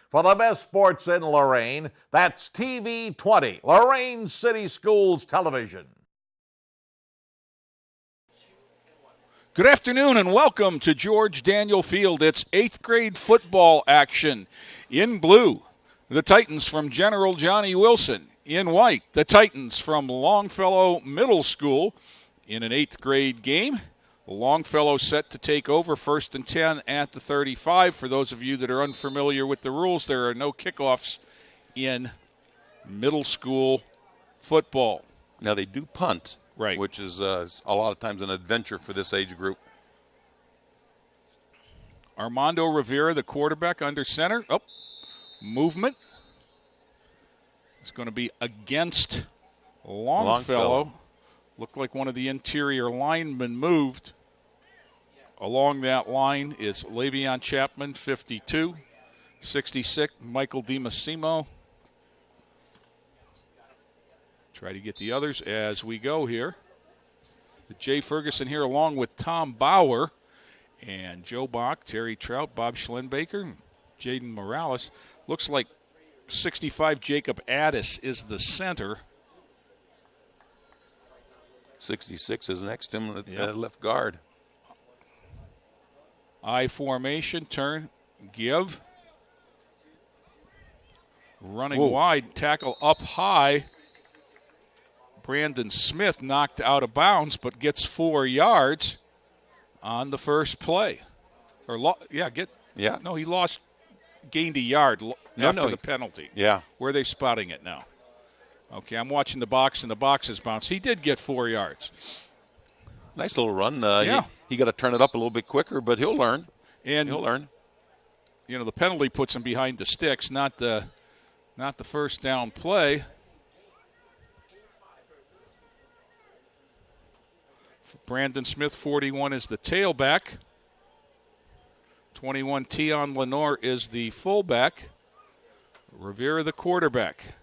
For the best sports in Lorain, that's TV 20, Lorain City Schools Television. Good afternoon and welcome to George Daniel Field. It's 8th grade football action. In blue, the Titans from General Johnnie Wilson. In white, the Titans from Longfellow Middle School in an 8th grade game. Longfellow set to take over 1st and 10 at the 35. For those of you that are unfamiliar with the rules, there are no kickoffs in middle school football. Now they do punt, right, which is a lot of times an adventure for this age group. Armando Rivera, the quarterback, under center. Oh, movement. It's going to be against Longfellow. Looked like one of the interior linemen moved. Along that line is Le'Veon Chapman, 52. 66, Michael DiMassimo. Try to get the others as we go here. Jay Ferguson here along with Tom Bauer and Joe Bach, Terry Trout, Bob Schlenbaker, Jaden Morales. Looks like 65, Jacob Addis is the center. 66 is next to him at left guard. I formation, turn, give. Running wide, tackle up high. Brandon Smith knocked out of bounds, but gets 4 yards on the first play. No, he gained a yard after the penalty. Yeah. Where are they spotting it now? Okay, I'm watching the box, and the box is bounced. He did get 4 yards. Nice little run. He got to turn it up a little bit quicker, but he'll learn. You know, the penalty puts him behind the sticks, not the first down play. Brandon Smith, 41, is the tailback. 21, Tion Lenore is the fullback. Rivera, the quarterback.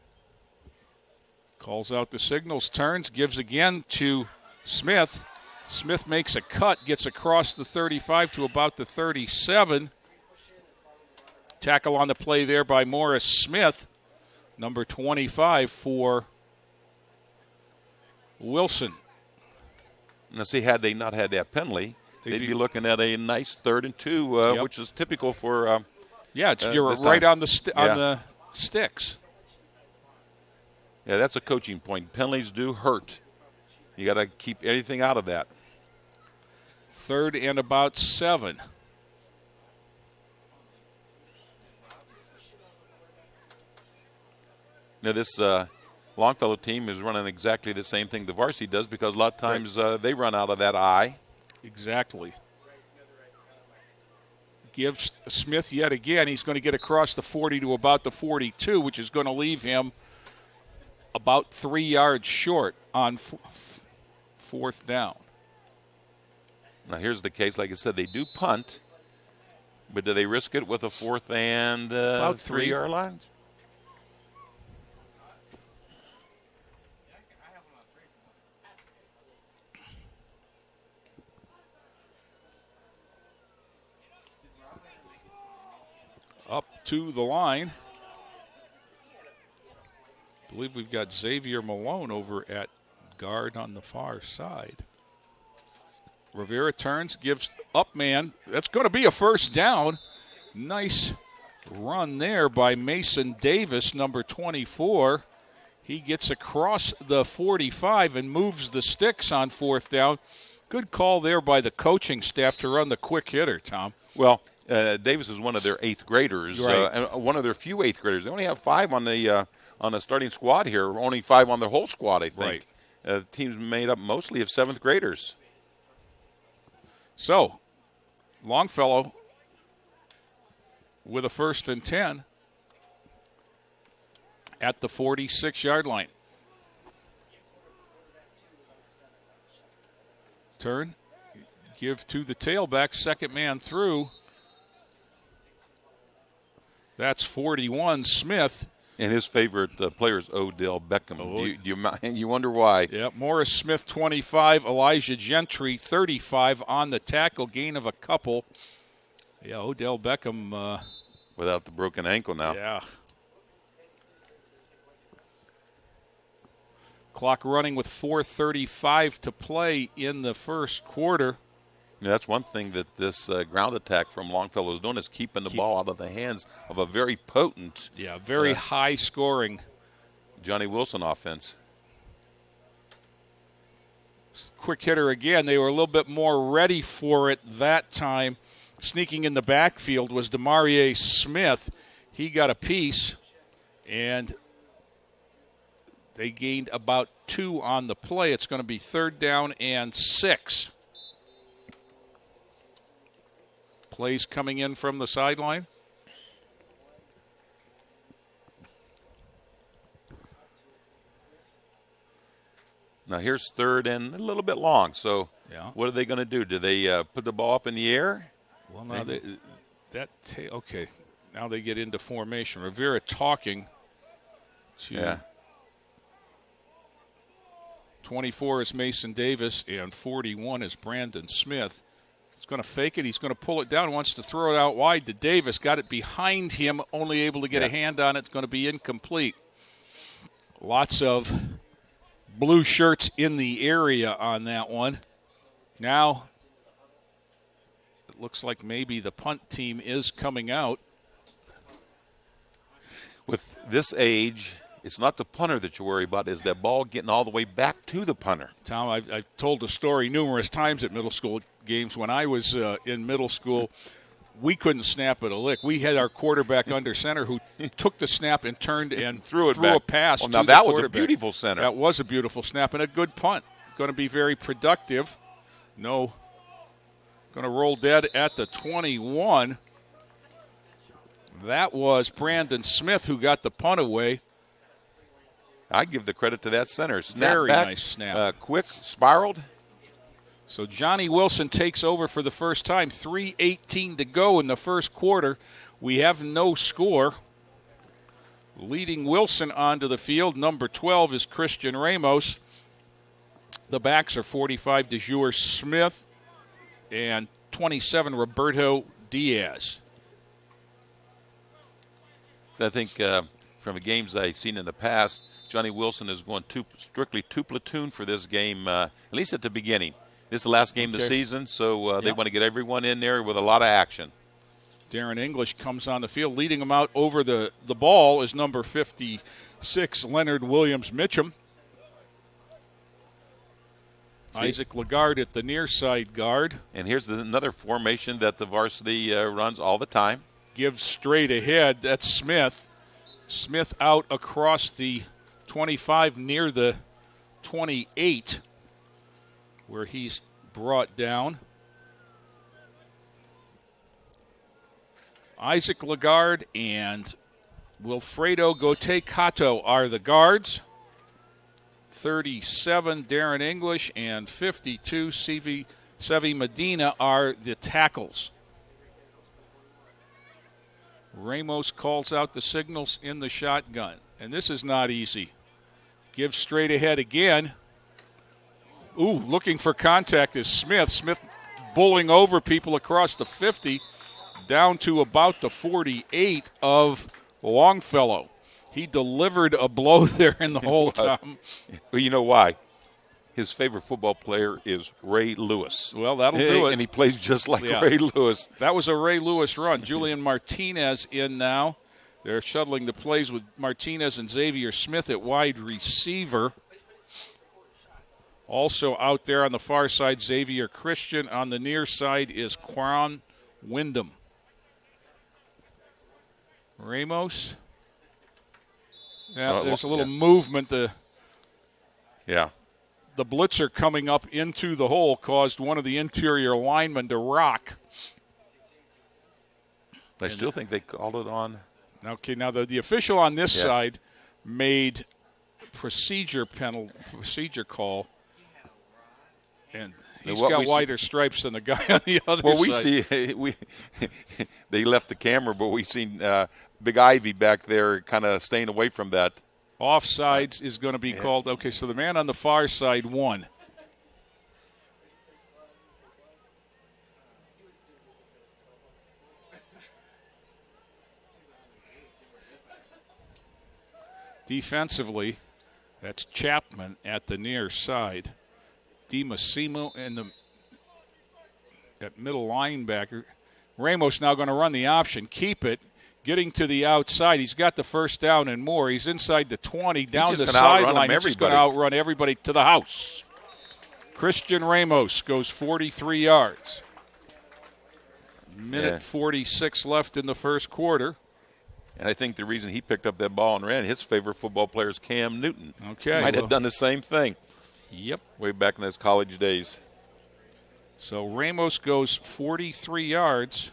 Calls out the signals, turns, gives again to Smith. Smith makes a cut, gets across the 35 to about the 37. Tackle on the play there by Morris Smith, number 25 for Wilson. Now, see, had they not had that penalty, they'd be looking at a nice 3rd and 2, which is typical for. You're right on the sticks. Yeah, that's a coaching point. Penalties do hurt. You got to keep anything out of that. 3rd and about 7. Now, this Longfellow team is running exactly the same thing the varsity does because a lot of times they run out of that eye. Exactly. Gives Smith yet again. He's going to get across the 40 to about the 42, which is going to leave him about 3 yards short on 4th down. Now, here's the case. Like I said, they do punt, but do they risk it with a 4th and about 3-yard lines? Up to the line. I believe we've got Xavier Malone over at guard on the far side. Rivera turns, gives up man. That's going to be a first down. Nice run there by Mason Davis, number 24. He gets across the 45 and moves the sticks on 4th down. Good call there by the coaching staff to run the quick hitter, Tom. Well, Davis is one of their 8th graders, right. One of their few 8th graders. They only have 5 on the starting squad here, only 5 on their whole squad, I think. Right. The team's made up mostly of 7th graders. So, Longfellow with a 1st and 10 at the 46-yard line. Turn, give to the tailback, second man through. That's 41, Smith. And his favorite player is Odell Beckham. You wonder why? Yeah, Morris Smith, 25. Elijah Gentry, 35 on the tackle, gain of a couple. Yeah, Odell Beckham without the broken ankle now. Yeah. Clock running with 4:35 to play in the first quarter. Yeah, that's one thing that this ground attack from Longfellow is doing, is keeping the ball out of the hands of a very potent, very high-scoring Johnnie Wilson offense. Quick hitter again. They were a little bit more ready for it that time. Sneaking in the backfield was DeMarie Smith. He got a piece, and they gained about 2 on the play. It's going to be 3rd down and 6. Plays coming in from the sideline. Now here's 3rd and a little bit long. So what are they going to do? Do they put the ball up in the air? Well, now okay. Now they get into formation. Rivera talking to 24 is Mason Davis and 41 is Brandon Smith. He's going to fake it. He's going to pull it down. Wants to throw it out wide to Davis. Got it behind him. Only able to get a hand on it. It's going to be incomplete. Lots of blue shirts in the area on that one. Now it looks like maybe the punt team is coming out. With this age, it's not the punter that you worry about. Is that ball getting all the way back to the punter? Tom, I've told the story numerous times at middle school games. When I was in middle school, we couldn't snap it a lick. We had our quarterback under center who took the snap and turned and threw a pass to the quarterback. Now that was a beautiful center. That was a beautiful snap and a good punt. Going to be very productive. No, going to roll dead at the 21. That was Brandon Smith who got the punt away. I give the credit to that center. Snap very back, nice snap. Quick, spiraled. So Johnnie Wilson takes over for the first time. 3:18 to go in the first quarter. We have no score. Leading Wilson onto the field, number 12 is Christian Ramos. The backs are 45 DeJour Smith and 27 Roberto Diaz. I think from the games I've seen in the past, Johnnie Wilson is going strictly two platoon for this game, at least at the beginning. This is the last game of the season, so they want to get everyone in there with a lot of action. Darren English comes on the field. Leading him out over the ball is number 56, Leonard Williams Mitchum. Isaac Lagarde at the near side guard. And here's another formation that the varsity runs all the time. Gives straight ahead. That's Smith. Smith out across the 25 near the 28 where he's brought down. Isaac Lagarde and Wilfredo Gote-Cato are the guards. 37, Darren English, and 52, Sevi Medina are the tackles. Ramos calls out the signals in the shotgun. And this is not easy. Gives straight ahead again. Ooh, looking for contact is Smith. Smith bullying over people across the 50 down to about the 48 of Longfellow. He delivered a blow there in the hole, Tom. Well, you know why? His favorite football player is Ray Lewis. Well, that'll do it. And he plays just like Ray Lewis. That was a Ray Lewis run. Julian Martinez in now. They're shuttling the plays with Martinez and Xavier Smith at wide receiver. Also out there on the far side, Xavier Christian. On the near side is Quan Wyndham. Ramos. Yeah, there's a little movement. The blitzer coming up into the hole caused one of the interior linemen to rock. I still think they called it on. Okay, now the official on this side made procedure call, and he's got wider stripes than the guy on the other side. Well, they left the camera, but we seen Big Ivy back there kind of staying away from that. Offsides is going to be called. Okay, so the man on the far side won. Defensively, that's Chapman at the near side. DiMassimo at middle linebacker. Ramos now going to run the option, keep it, getting to the outside. He's got the first down and more. He's inside the 20, down the sideline. He's just going to outrun everybody to the house. Christian Ramos goes 43 yards. Minute 46 left in the first quarter. And I think the reason he picked up that ball and ran, his favorite football player is Cam Newton. Okay. Might have done the same thing. Yep. Way back in his college days. So Ramos goes 43 yards.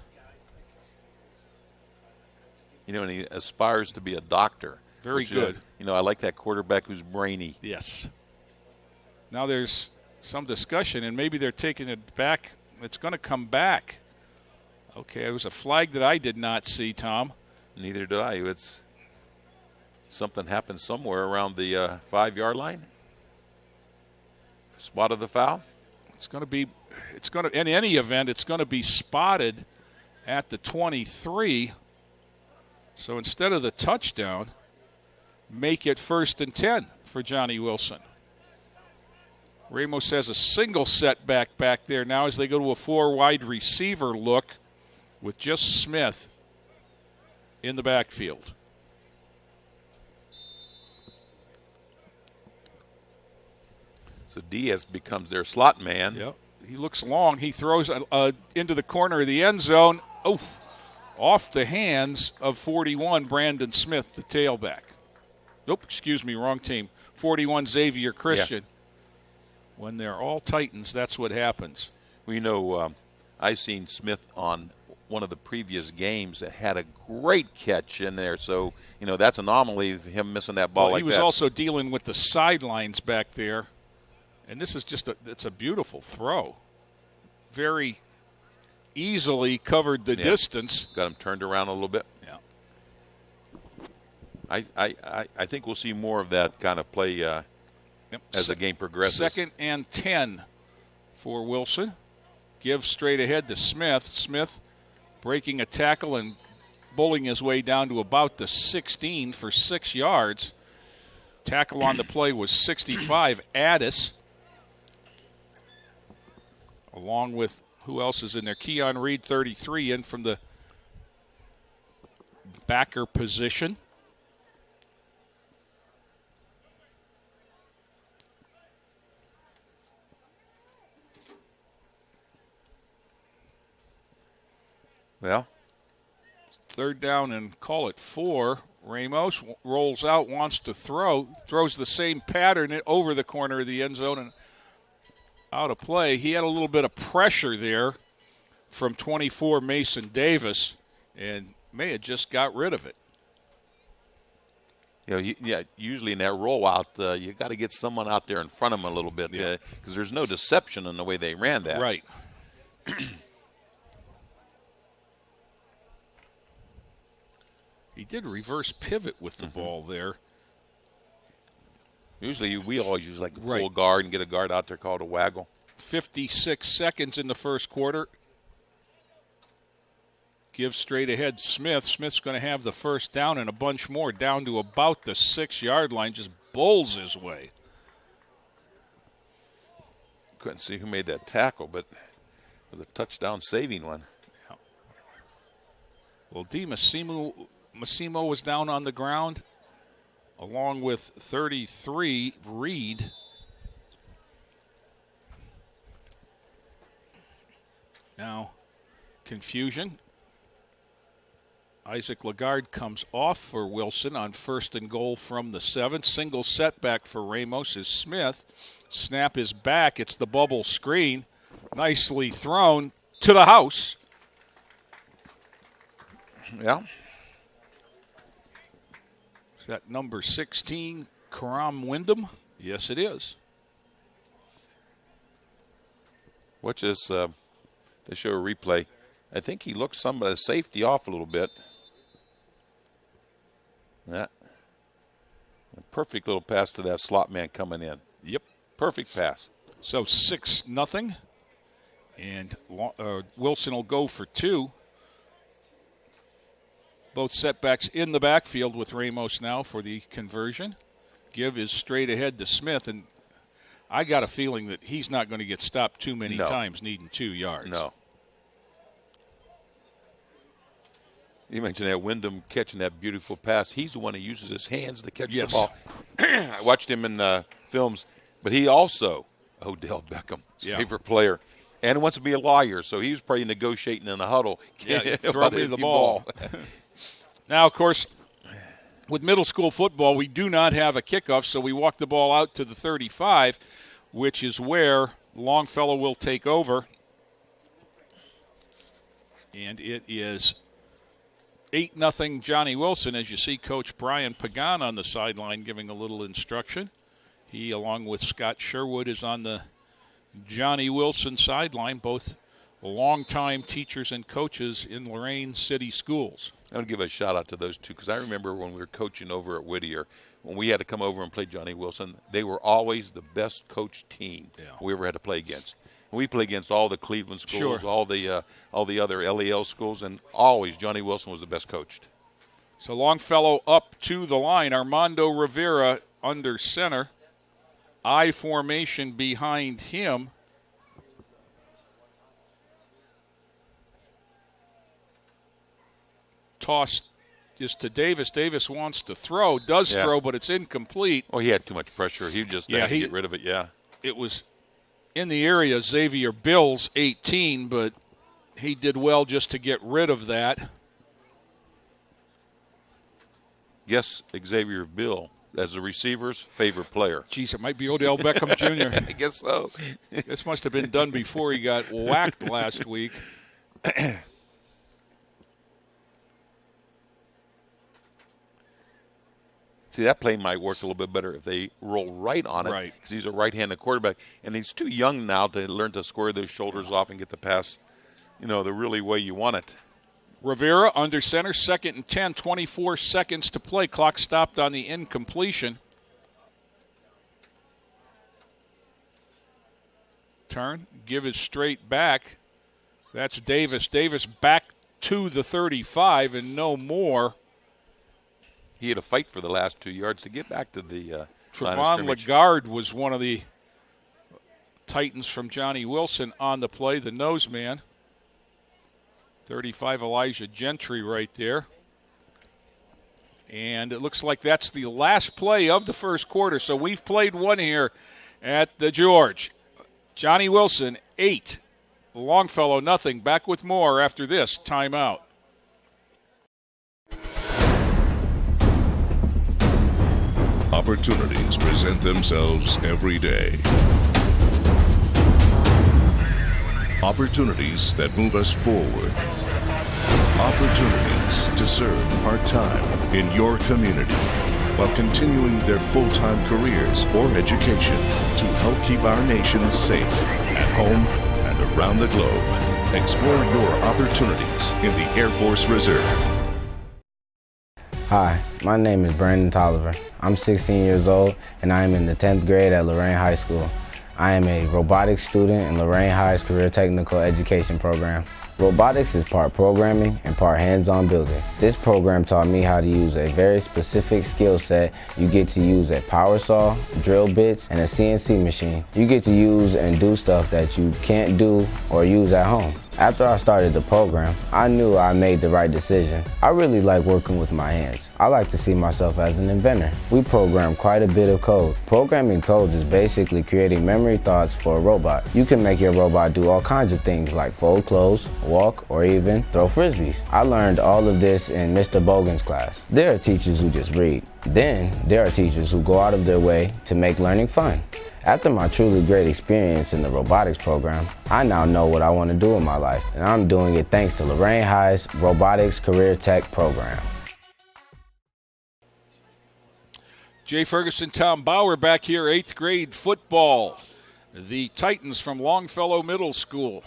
You know, and he aspires to be a doctor. Very good. I like that quarterback who's brainy. Yes. Now there's some discussion, and maybe they're taking it back. It's going to come back. Okay, it was a flag that I did not see, Tom. Neither did I. It's something happened somewhere around the 5-yard line. Spotted the foul. In any event, it's going to be spotted at the 23. So instead of the touchdown, make it 1st and 10 for Johnnie Wilson. Ramos has a single setback back there now as they go to a 4-wide receiver look with just Smith in the backfield. So Diaz becomes their slot man. Yep. He looks long. He throws into the corner of the end zone. Oh, off the hands of 41, Brandon Smith, the tailback. Nope, excuse me, wrong team. 41, Xavier Christian. Yeah. When they're all Titans, that's what happens. Well, I seen Smith on one of the previous games that had a great catch in there. So, that's an anomaly of him missing that ball like that. He was also dealing with the sidelines back there. And this is it's a beautiful throw. Very easily covered the distance. Got him turned around a little bit. Yeah. I think we'll see more of that kind of play as the game progresses. 2nd and 10 for Wilson. Give straight ahead to Smith. Smith breaking a tackle and bowling his way down to about the 16 for 6 yards. Tackle on the play was 65, Addis. Along with, who else is in there? Keon Reed, 33, in from the backer position. Well, 3rd down and call it 4. Ramos rolls out, wants to throws the same pattern over the corner of the end zone and out of play. He had a little bit of pressure there from 24 Mason Davis and may have just got rid of it. Usually in that rollout, you got to get someone out there in front of him a little bit because there's no deception in the way they ran that. Right. He did reverse pivot with the ball there. Usually we always use like the pull guard and get a guard out there called a waggle. 56 seconds in the first quarter. Give straight ahead Smith. Smith's going to have the first down and a bunch more down to about the 6-yard line. Just bowls his way. Couldn't see who made that tackle, but it was a touchdown saving one. Yeah. Well, Massimo was down on the ground along with 33, Reed. Now, confusion. Isaac Lagarde comes off for Wilson on 1st and goal from the 7. Single setback for Ramos is Smith. Snap is back. It's the bubble screen. Nicely thrown to the house. Yeah. Is that number 16, Karam Wyndham? Yes, it is. Watch this. They show a replay. I think he looks some of the safety off a little bit. That a perfect little pass to that slot man coming in. Yep. Perfect pass. So 6-0. And Wilson will go for 2. Both setbacks in the backfield with Ramos now for the conversion. Give is straight ahead to Smith, and I got a feeling that he's not going to get stopped too many times needing 2 yards. No. You mentioned that Wyndham catching that beautiful pass. He's the one who uses his hands to catch the ball. I watched him in films, but he also, Odell Beckham's favorite player, and wants to be a lawyer, so he was probably negotiating in the huddle. Yeah, throw me the ball. Now, of course, with middle school football, we do not have a kickoff, so we walk the ball out to the 35, which is where Longfellow will take over. And it is 8-0 Johnnie Wilson, as you see Coach Brian Pagan on the sideline giving a little instruction. He, along with Scott Sherwood, is on the Johnnie Wilson sideline, both longtime teachers and coaches in Lorain City Schools. I want to give a shout-out to those two because I remember when we were coaching over at Whittier, when we had to come over and play Johnnie Wilson, they were always the best coached team we ever had to play against. And we played against all the Cleveland schools, all the other LEL schools, and always Johnnie Wilson was the best coached. So Longfellow up to the line. Armando Rivera under center. I formation behind him. Toss is to Davis. Davis wants to throw, throw, but it's incomplete. Oh, he had too much pressure. He just had to get rid of it, It was in the area, Xavier Bills, 18, but he did well just to get rid of that. Guess Xavier Bill as the receiver's favorite player. Geez, it might be Odell Beckham Jr. I guess so. This must have been done before he got whacked last week. See, that play might work a little bit better if they roll right on it because he's a right-handed quarterback. And he's too young now to learn to square those shoulders off and get the pass, the really way you want it. Rivera under center, 2nd and 10, 24 seconds to play. Clock stopped on the incompletion. Turn, give it straight back. That's Davis. Davis back to the 35 and no more. He had to fight for the last 2 yards to get back to the Trevon Lagarde was one of the Titans from Johnnie Wilson on the play, the nose man. 35 Elijah Gentry right there. And it looks like that's the last play of the first quarter. So we've played one here at the George. Johnnie Wilson, 8. Longfellow, nothing. Back with more after this timeout. Opportunities present themselves every day. Opportunities that move us forward. Opportunities to serve part-time in your community while continuing their full-time careers or education to help keep our nation safe at home and around the globe. Explore your opportunities in the Air Force Reserve. Hi, my name is Brandon Tolliver. I'm 16 years old and I am in the 10th grade at Lorain High School. I am a robotics student in Lorain High's Career Technical Education program. Robotics is part programming and part hands-on building. This program taught me how to use a very specific skill set. You get to use a power saw, drill bits, and a CNC machine. You get to use and do stuff that you can't do or use at home. After I started the program, I knew I made the right decision. I really like working with my hands. I like to see myself as an inventor. We program quite a bit of code. Programming codes is basically creating memory thoughts for a robot. You can make your robot do all kinds of things like fold clothes, walk, or even throw frisbees. I learned all of this in Mr. Bogan's class. There are teachers who just read. Then there are teachers who go out of their way to make learning fun. After my truly great experience in the robotics program, I now know what I want to do in my life, and I'm doing it thanks to Lorain High's Robotics Career Tech program. Jay Ferguson, Tom Bauer back here, 8th grade football. The Titans from Longfellow Middle School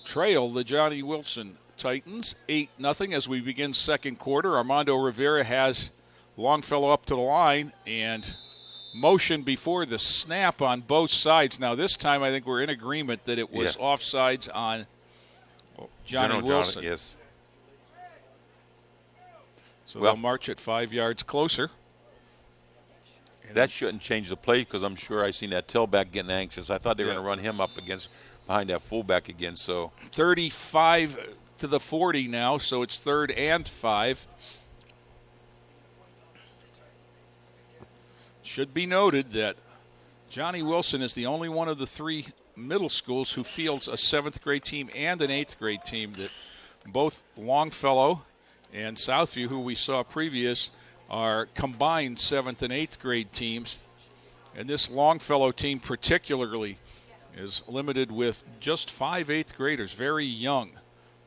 trail the Johnnie Wilson Titans 8-0 as we begin second quarter. Armando Rivera has Longfellow up to the line and motion before the snap on both sides. Now this time I think we're in agreement that it was offsides on Johnnie Wilson. Yes. So they'll march it 5 yards closer. That shouldn't change the play because I'm sure I seen that tailback getting anxious. I thought they were going to run him up behind that fullback again. So 35 to the 40 now, so it's 3rd and 5. Should be noted that Johnnie Wilson is the only one of the 3 middle schools who fields a 7th grade team and an 8th grade team. That both Longfellow and Southview, who we saw previous, are combined 7th and 8th grade teams. And this Longfellow team particularly is limited with just 5 8th graders, very young.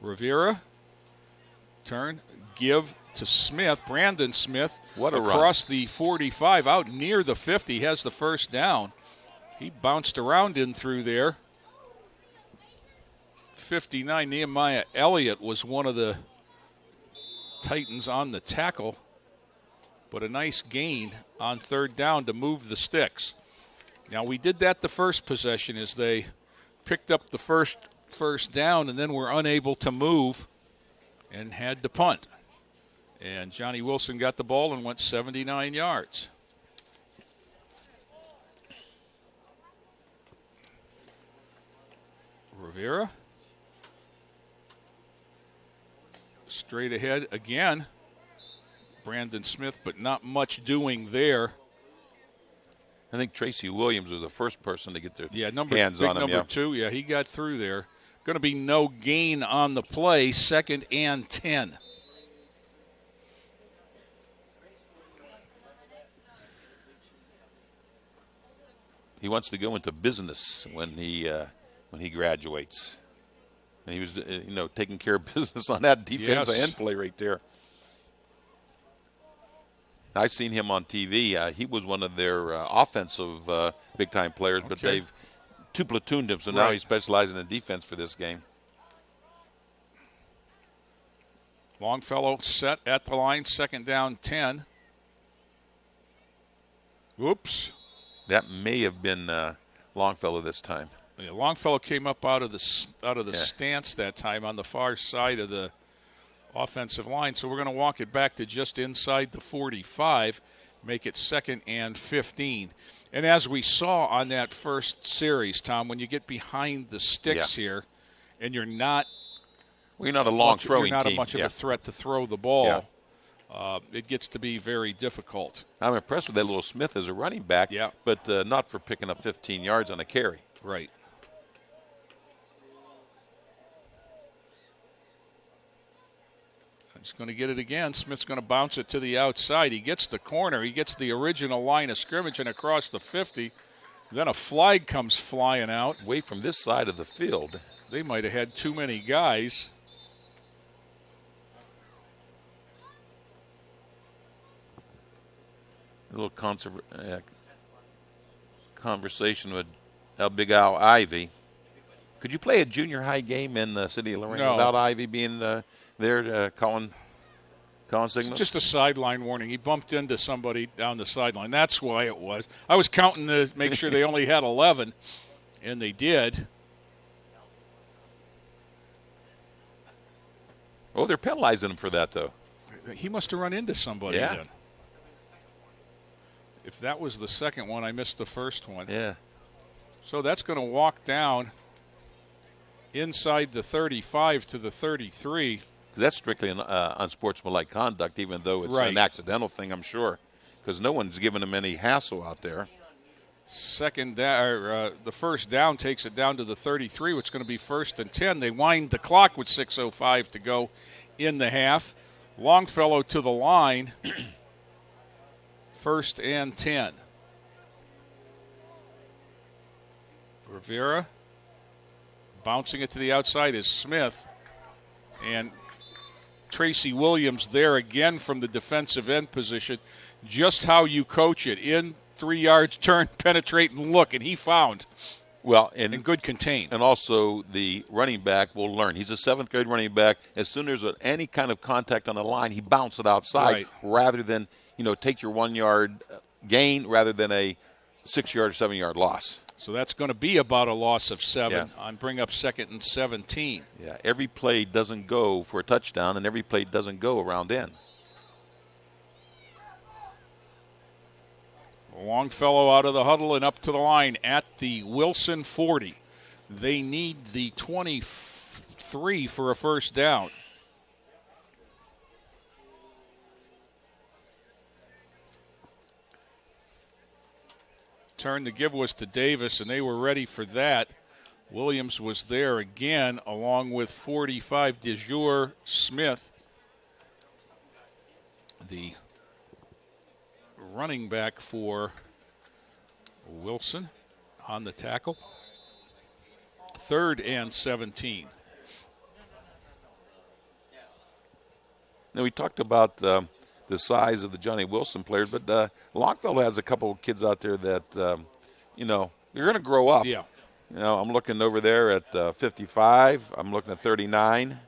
Rivera, turn, give to Smith, Brandon Smith, what a across run. the 45, out near the 50, has the first down. He bounced around in through there. 59, Nehemiah Elliott was one of the Titans on the tackle, but a nice gain on 3rd down to move the sticks. Now, we did that the first possession as they picked up the first down and then were unable to move and had to punt. And Johnnie Wilson got the ball and went 79 yards. Rivera. Straight ahead again. Brandon Smith, but not much doing there. I think Tracy Williams was the first person to get their hands hands on him. Number 2, he got through there. Going to be no gain on the play, 2nd and 10. He wants to go into business when he graduates. And he was, taking care of business on that defensive end play right there. I've seen him on TV. He was one of their offensive big-time players, but they've 2-platooned him, so now he's specializing in defense for this game. Longfellow set at the line, 2nd down, 10. Whoops. That may have been Longfellow this time. Yeah, Longfellow came up out of the stance that time on the far side of the offensive line. So we're going to walk it back to just inside the 45, make it 2nd and 15. And as we saw on that first series, Tom, when you get behind the sticks here and you're not a long throwing team. You're not much of a threat to throw the ball. It gets to be very difficult. I'm impressed with that little Smith as a running back, but not for picking up 15 yards on a carry. Right. He's going to get it again. Smith's going to bounce it to the outside. He gets the corner. He gets the original line of scrimmage and across the 50. Then a flag comes flying out. Away from this side of the field. They might have had too many guys. A little conversation with Big Al Ivy. Could you play a junior high game in the city of Lorain without Ivy being there calling signals? Just a sideline warning. He bumped into somebody down the sideline. That's why it was. I was counting to make sure they only had 11, and they did. Oh, they're penalizing him for that, though. He must have run into somebody then. If that was the second one, I missed the first one. Yeah. So that's going to walk down inside the 35 to the 33. That's strictly unsportsmanlike conduct, even though it's an accidental thing, I'm sure, because no one's giving him any hassle out there. The first down takes it down to the 33, which is going to be 1st and 10. They wind the clock with 6:05 to go in the half. Longfellow to the line. 1st and 10. Rivera bouncing it to the outside is Smith. And Tracy Williams there again from the defensive end position. Just how you coach it. In 3 yards, turn, penetrate, and look. And he found. Well, and good contain. And also the running back will learn. He's a 7th grade running back. As soon as there's any kind of contact on the line, he bounces it outside rather than, take your 1 yard gain rather than a 6 yard or 7 yard loss. So that's going to be about a loss of 7 on bring up 2nd and 17. Yeah, every play doesn't go for a touchdown, and every play doesn't go around in. Longfellow out of the huddle and up to the line at the Wilson 40. They need the 23 for a first down. Turn to give was to Davis, and they were ready for that. Williams was there again, along with 45 DeJour Smith, the running back for Wilson, on the tackle. 3rd and 17. Now, we talked about the size of the Johnny Wilson players, but Longfellow has a couple of kids out there that, they're going to grow up. Yeah. I'm looking over there at 55. I'm looking at 39.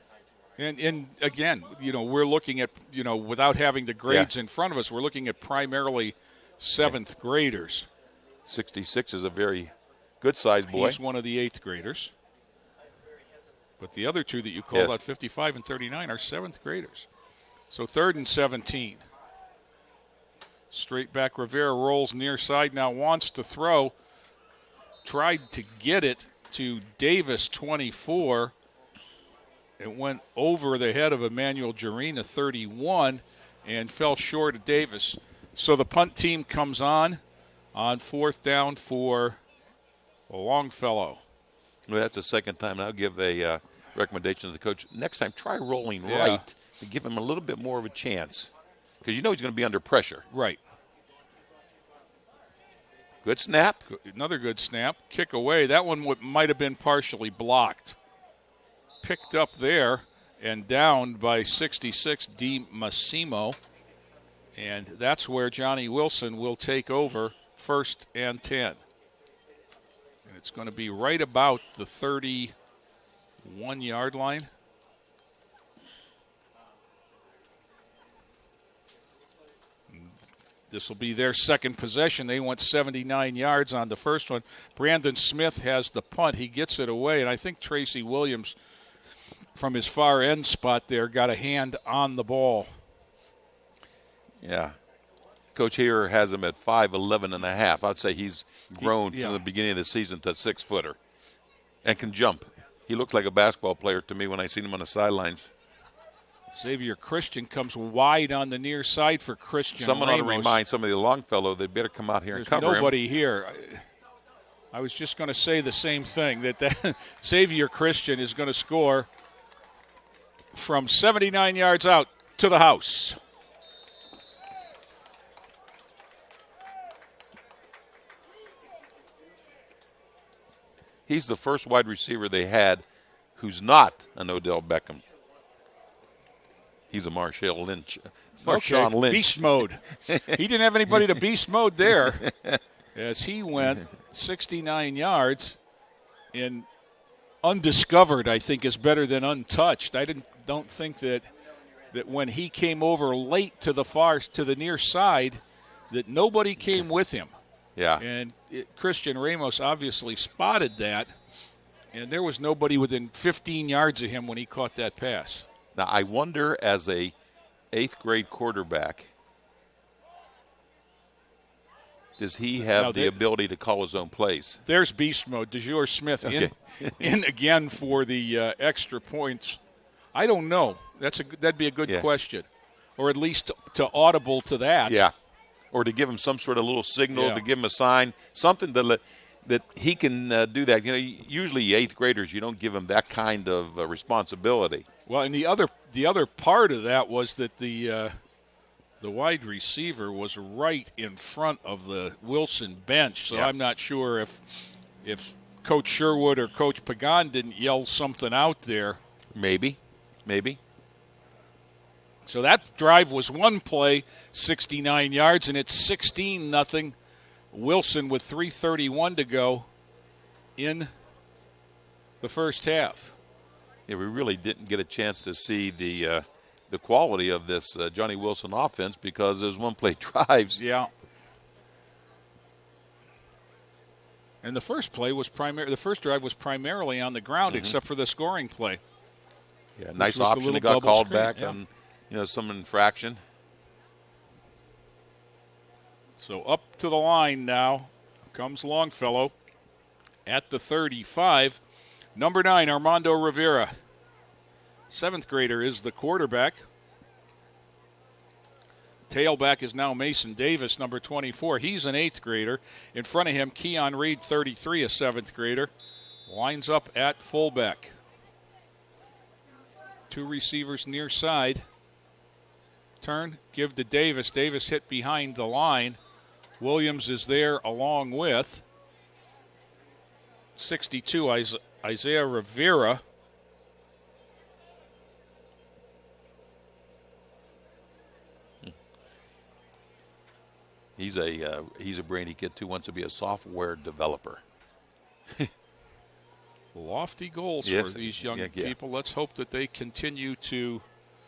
And again, we're looking at, without having the grades in front of us, we're looking at primarily 7th graders. 66 is a very good-sized boy. He's one of the 8th graders. But the other two that you called out, 55 and 39, are 7th graders. So 3rd and 17. Straight back, Rivera rolls near side, now wants to throw. Tried to get it to Davis, 24. It went over the head of Emmanuel Jarena, 31, and fell short of Davis. So the punt team comes on 4th down for Longfellow. Well, that's the second time. I'll give a recommendation to the coach. Next time, try rolling right to give him a little bit more of a chance, because he's going to be under pressure. Right. Good snap. Another good snap. Kick away. That one might have been partially blocked. Picked up there and downed by 66 Di Massimo. And that's where Johnny Wilson will take over, 1st and 10. And it's going to be right about the 31-yard line. This will be their second possession. They went 79 yards on the first one. Brandon Smith has the punt. He gets it away, and I think Tracy Williams, from his far end spot there, got a hand on the ball. Yeah. Coach here has him at 5'11 and a half. I'd say he's grown from the beginning of the season to 6-footer and can jump. He looked like a basketball player to me when I seen him on the sidelines. Xavier Christian comes wide on the near side for Christian Someone Ramos. ought to remind some of the Longfellow they better come out here and cover nobody him. Here. I was just going to say the same thing, that Xavier Christian is going to score from 79 yards out to the house. He's the first wide receiver they had who's not an Odell Beckham. He's a Marshawn Lynch. Marshawn Lynch. Beast mode. He didn't have anybody to beast mode there, as he went 69 yards in undiscovered, I think, is better than untouched. I don't think that when he came over late to the near side, that nobody came with him. Yeah. And Christian Ramos obviously spotted that, and there was nobody within 15 yards of him when he caught that pass. Now, I wonder, as a 8th grade quarterback, does he have the ability to call his own plays? There's beast mode. DeJour Smith in again for the extra points. I don't know. That'd be a good question, or at least to audible to that. Yeah, or to give him some sort of little signal, to give him a sign, something that he can do that. Usually 8th graders, you don't give them that kind of responsibility. Well, and the other part of that was that the wide receiver was right in front of the Wilson bench, so I'm not sure if Coach Sherwood or Coach Pagan didn't yell something out there. Maybe. So that drive was one play, 69 yards, and it's 16-0. Wilson with 3:31 to go in the first half. Yeah, we really didn't get a chance to see the quality of this Johnny Wilson offense because there's one-play drives. Yeah. And the first play was the first drive was primarily on the ground, except for the scoring play. Yeah, nice option. They got called back on some infraction. So up to the line now comes Longfellow at the 35. Number 9, Armando Rivera. 7th grader is the quarterback. Tailback is now Mason Davis, number 24. He's an 8th grader. In front of him, Keon Reed, 33, a 7th grader. Lines up at fullback. 2 receivers near side. Turn, give to Davis. Davis hit behind the line. Williams is there along with 62, Isaiah Rivera. He's a brainy kid too. Wants to be a software developer. Lofty goals Yes. for these young people. Let's hope that they continue to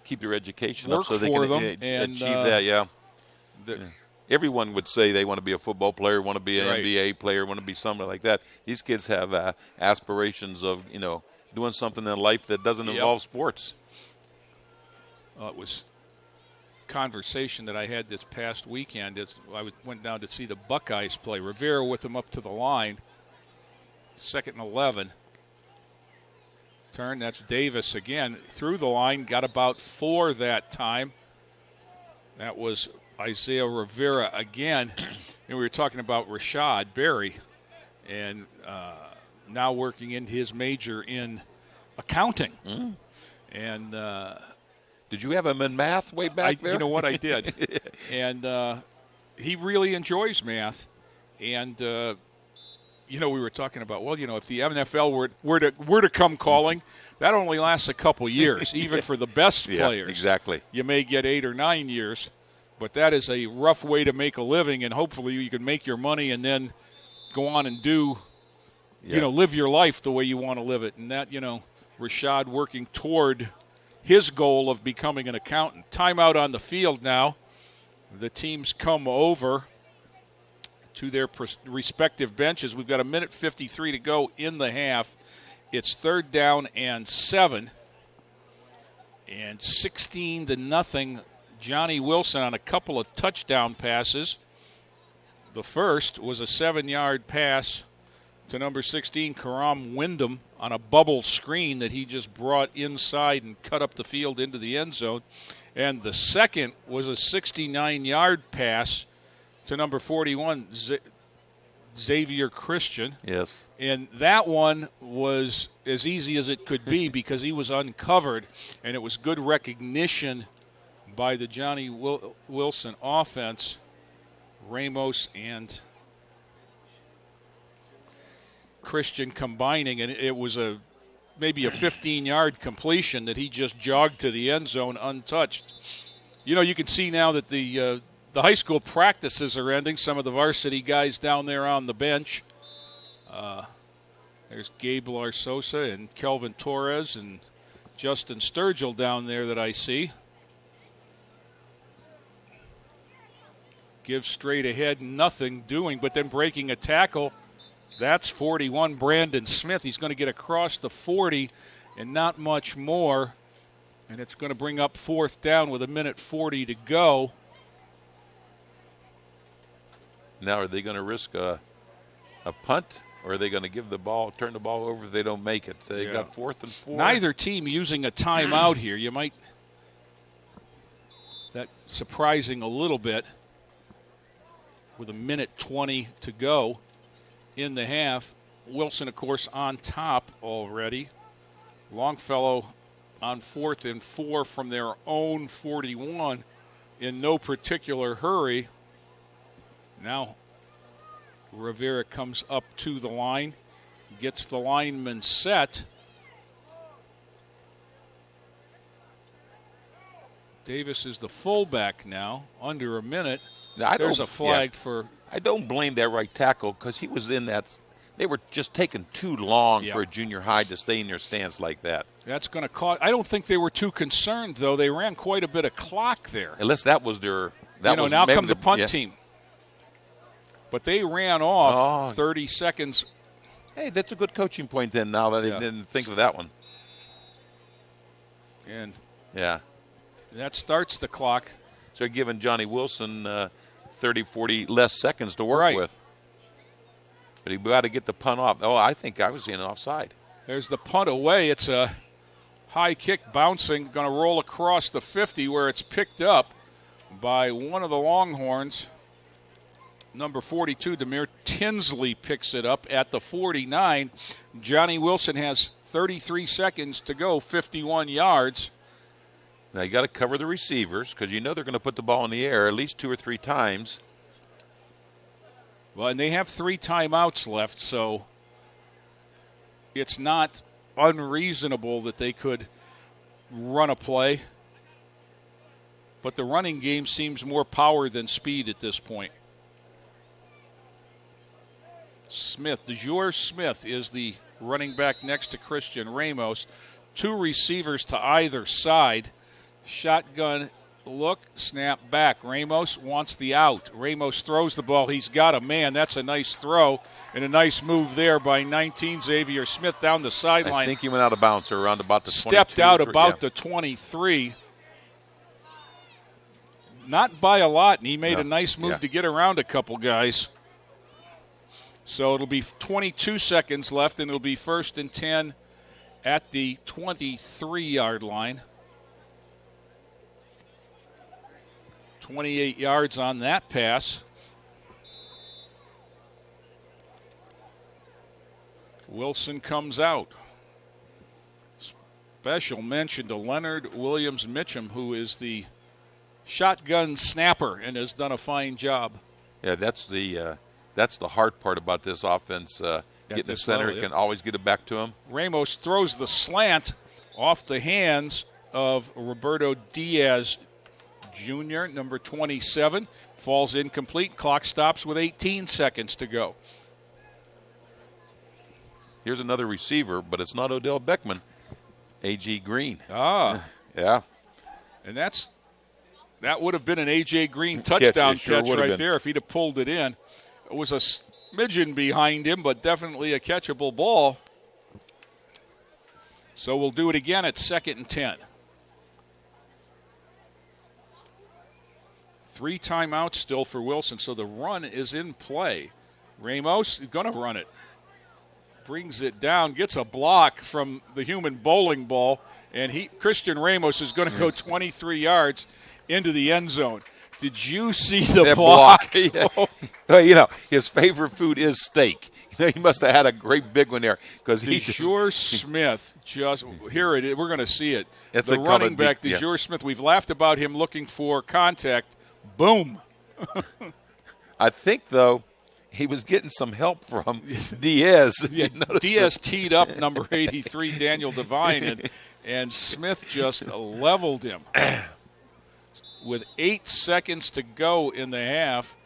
keep their education work up so they for can them and, achieve that. Yeah. the- Everyone would say they want to be a football player, want to be an Right. NBA player, want to be something like that. These kids have aspirations of doing something in life that doesn't Yep. involve sports. It was conversation that I had this past weekend as went down to see the Buckeyes play. Rivera with them up to the line. 2nd and 11. Turn, that's Davis again. Through the line, got about 4 that time. That was Isaiah Rivera again. And we were talking about Rashad Berry and now working in his major in accounting. And Did you have him in math way back there? you know what, I did. And he really enjoys math. And, we were talking about, if the NFL were to come calling, that only lasts a couple years, even for the best players. Exactly. You may get 8 or 9 years, but that is a rough way to make a living, and hopefully you can make your money and then go on and do, live your life the way you want to live it. And that, Rashad working toward his goal of becoming an accountant. Timeout on the field now. The teams come over to their respective benches. We've got 1:53 to go in the half. It's 3rd down and 7. And 16-0, Johnnie Wilson on a couple of touchdown passes. The first was a 7-yard pass to number 16, Karam Wyndham, on a bubble screen that he just brought inside and cut up the field into the end zone. And the second was a 69-yard pass to number 41, Xavier Christian. Yes. And that one was as easy as it could be because he was uncovered, and it was good recognition by the Johnnie Wilson offense, Ramos and Christian combining, and it was maybe a 15-yard completion that he just jogged to the end zone untouched. You can see now that the high school practices are ending. Some of the varsity guys down there on the bench. There's Gabe Larsosa and Kelvin Torres and Justin Sturgill down there that I see. Gives straight ahead, nothing doing, but then breaking a tackle. That's 41, Brandon Smith. He's going to get across the 40 and not much more. And it's going to bring up 4th down with 1:40 to go. Now, are they going to risk a punt, or are they going to turn the ball over if they don't make it? They got 4th and 4. Neither team using a timeout here. You might that surprising a little bit with 1:20 to go in the half. Wilson, of course, on top already. Longfellow on 4th and 4 from their own 41 in no particular hurry. Now Rivera comes up to the line, gets the lineman set. Davis is the fullback now, under a minute. There's a flag for... I don't blame that right tackle because he was in that. They were just taking too long for a junior high to stay in their stance like that. That's going to cost. I don't think they were too concerned, though. They ran quite a bit of clock there. Unless that was their. Now come the punt team. But they ran off 30 seconds. Hey, that's a good coaching point then, now that I didn't think of that one. And that starts the clock. So giving Johnnie Wilson 30, 40 less seconds to work with. But he got to get the punt off. Oh, I think I was seeing an offside. There's the punt away. It's a high kick bouncing, going to roll across the 50 where it's picked up by one of the Longhorns. Number 42, Demir Tinsley picks it up at the 49. Johnny Wilson has 33 seconds to go, 51 yards. Now, you got to cover the receivers because you know they're going to put the ball in the air at least 2 or 3 times. Well, and they have 3 timeouts left, so it's not unreasonable that they could run a play. But the running game seems more power than speed at this point. Smith, DeJour Smith is the running back next to Christian Ramos. 2 receivers to either side. Shotgun look, snap back. Ramos wants the out. Ramos throws the ball. He's got a man. That's a nice throw and a nice move there by 19 Xavier Smith down the sideline. I think he went out of bounds or around about the 22. Stepped out about the 23. Not by a lot, and he made a nice move to get around a couple guys. So it'll be 22 seconds left, and it'll be 1st and 10 at the 23-yard line. 28 yards on that pass. Wilson comes out. Special mention to Leonard Williams Mitchum, who is the shotgun snapper and has done a fine job. Yeah, that's the hard part about this offense. Getting the center can always get it back to him. Ramos throws the slant off the hands of Roberto Diaz Jr., number 27. Falls incomplete. Clock stops with 18 seconds to go. Here's another receiver, but it's not Odell Beckman. A.G. Green. Ah. Yeah. And that would have been an A.J. Green touchdown catch right there if he'd have pulled it in. It was a smidgen behind him, but definitely a catchable ball. So we'll do it again at 2nd and 10. 3 timeouts still for Wilson, so the run is in play. Ramos is going to run it. Brings it down, gets a block from the human bowling ball, and Christian Ramos is going to go 23 yards into the end zone. Did you see the block? Yeah. Well, his favorite food is steak. He must have had a great big one there because DeJour Smith just here it is. We're going to see it. It's the running back, DeJour Smith. We've laughed about him looking for contact. Boom. I think though he was getting some help from Diaz. Yeah, Diaz teed up number 83, Daniel Devine, and Smith just leveled him. With 8 seconds to go in the half,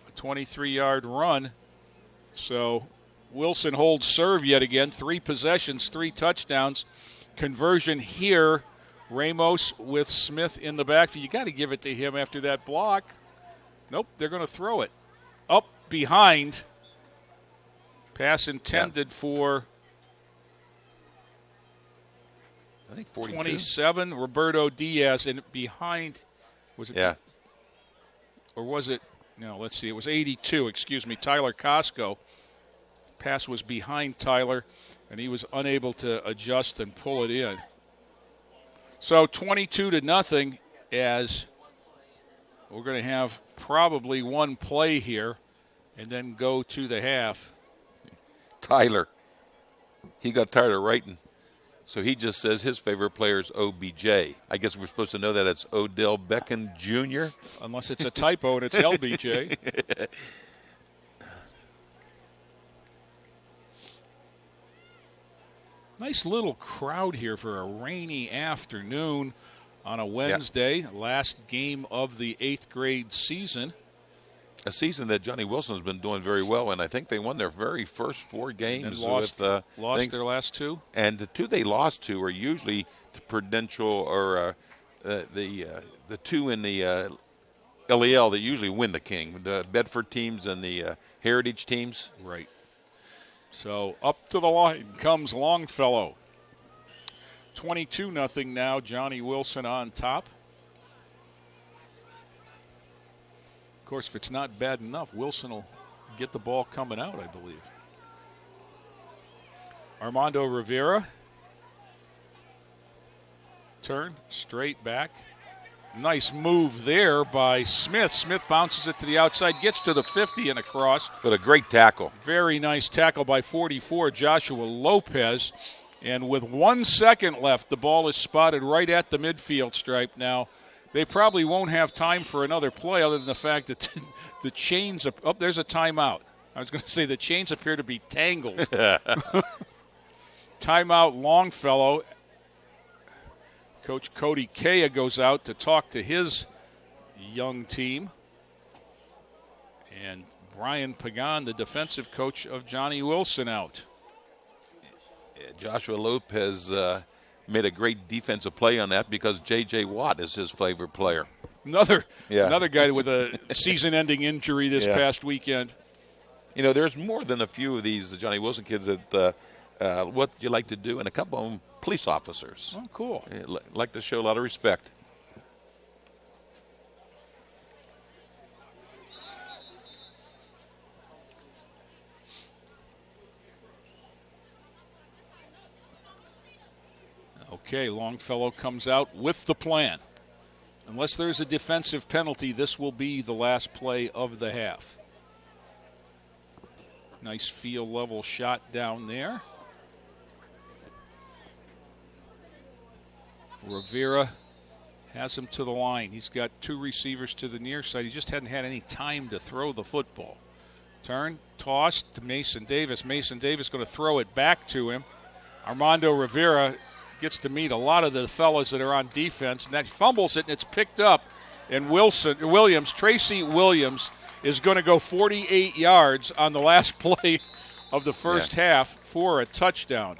a 23-yard run. So Wilson holds serve yet again. 3 possessions, 3 touchdowns. Conversion here. Ramos with Smith in the backfield. You got to give it to him after that block. Nope, they're going to throw it. Up behind. Pass intended for I think 42. 27, Roberto Diaz, and behind, was it? Yeah. Or was it? No, let's see. It was 82, excuse me, Tyler Costco. Pass was behind Tyler, and he was unable to adjust and pull it in. So 22-0 as we're going to have probably one play here and then go to the half. Tyler, he got tired of writing. So he just says his favorite player is OBJ. I guess we're supposed to know that it's Odell Beckham Jr. Unless it's a typo and it's LBJ. Nice little crowd here for a rainy afternoon on a Wednesday. Last game of the 8th grade season. A season that Johnny Wilson has been doing very well, and I think they won their very first 4 games. And lost their last 2. And the 2 they lost to are usually the Prudential or the 2 in the LEL that usually win the King, the Bedford teams and the Heritage teams. Right. So up to the line comes Longfellow. 22-0 now. Johnny Wilson on top. course, if it's not bad enough, Wilson will get the ball coming out, I believe. Armando Rivera. Turn, straight back. Nice move there by Smith. Smith bounces it to the outside, gets to the 50 and across. But a great tackle. Very nice tackle by 44, Joshua Lopez. And with 1 second left, the ball is spotted right at the midfield stripe now. They probably won't have time for another play other than the fact that the chains – oh, there's a timeout. I was going to say the chains appear to be tangled. Timeout Longfellow. Coach Cody Kea goes out to talk to his young team. And Brian Pagan, the defensive coach of Johnnie Wilson, out. Yeah, Joshua Lopez made a great defensive play on that because J.J. Watt is his favorite player. Another guy with a season-ending injury this past weekend. You know, there's more than a few of these Johnnie Wilson kids that what you like to do, and a couple of them police officers. Oh, cool. Like to show a lot of respect. Okay, Longfellow comes out with the plan. Unless there's a defensive penalty, this will be the last play of the half. Nice field level shot down there. Rivera has him to the line. He's got two receivers to the near side. He just hadn't had any time to throw the football. Turn, toss to Mason Davis. Mason Davis going to throw it back to him. Armando Rivera gets to meet a lot of the fellas that are on defense, and that fumbles it, and it's picked up. And Tracy Williams, is going to go 48 yards on the last play of the first half for a touchdown.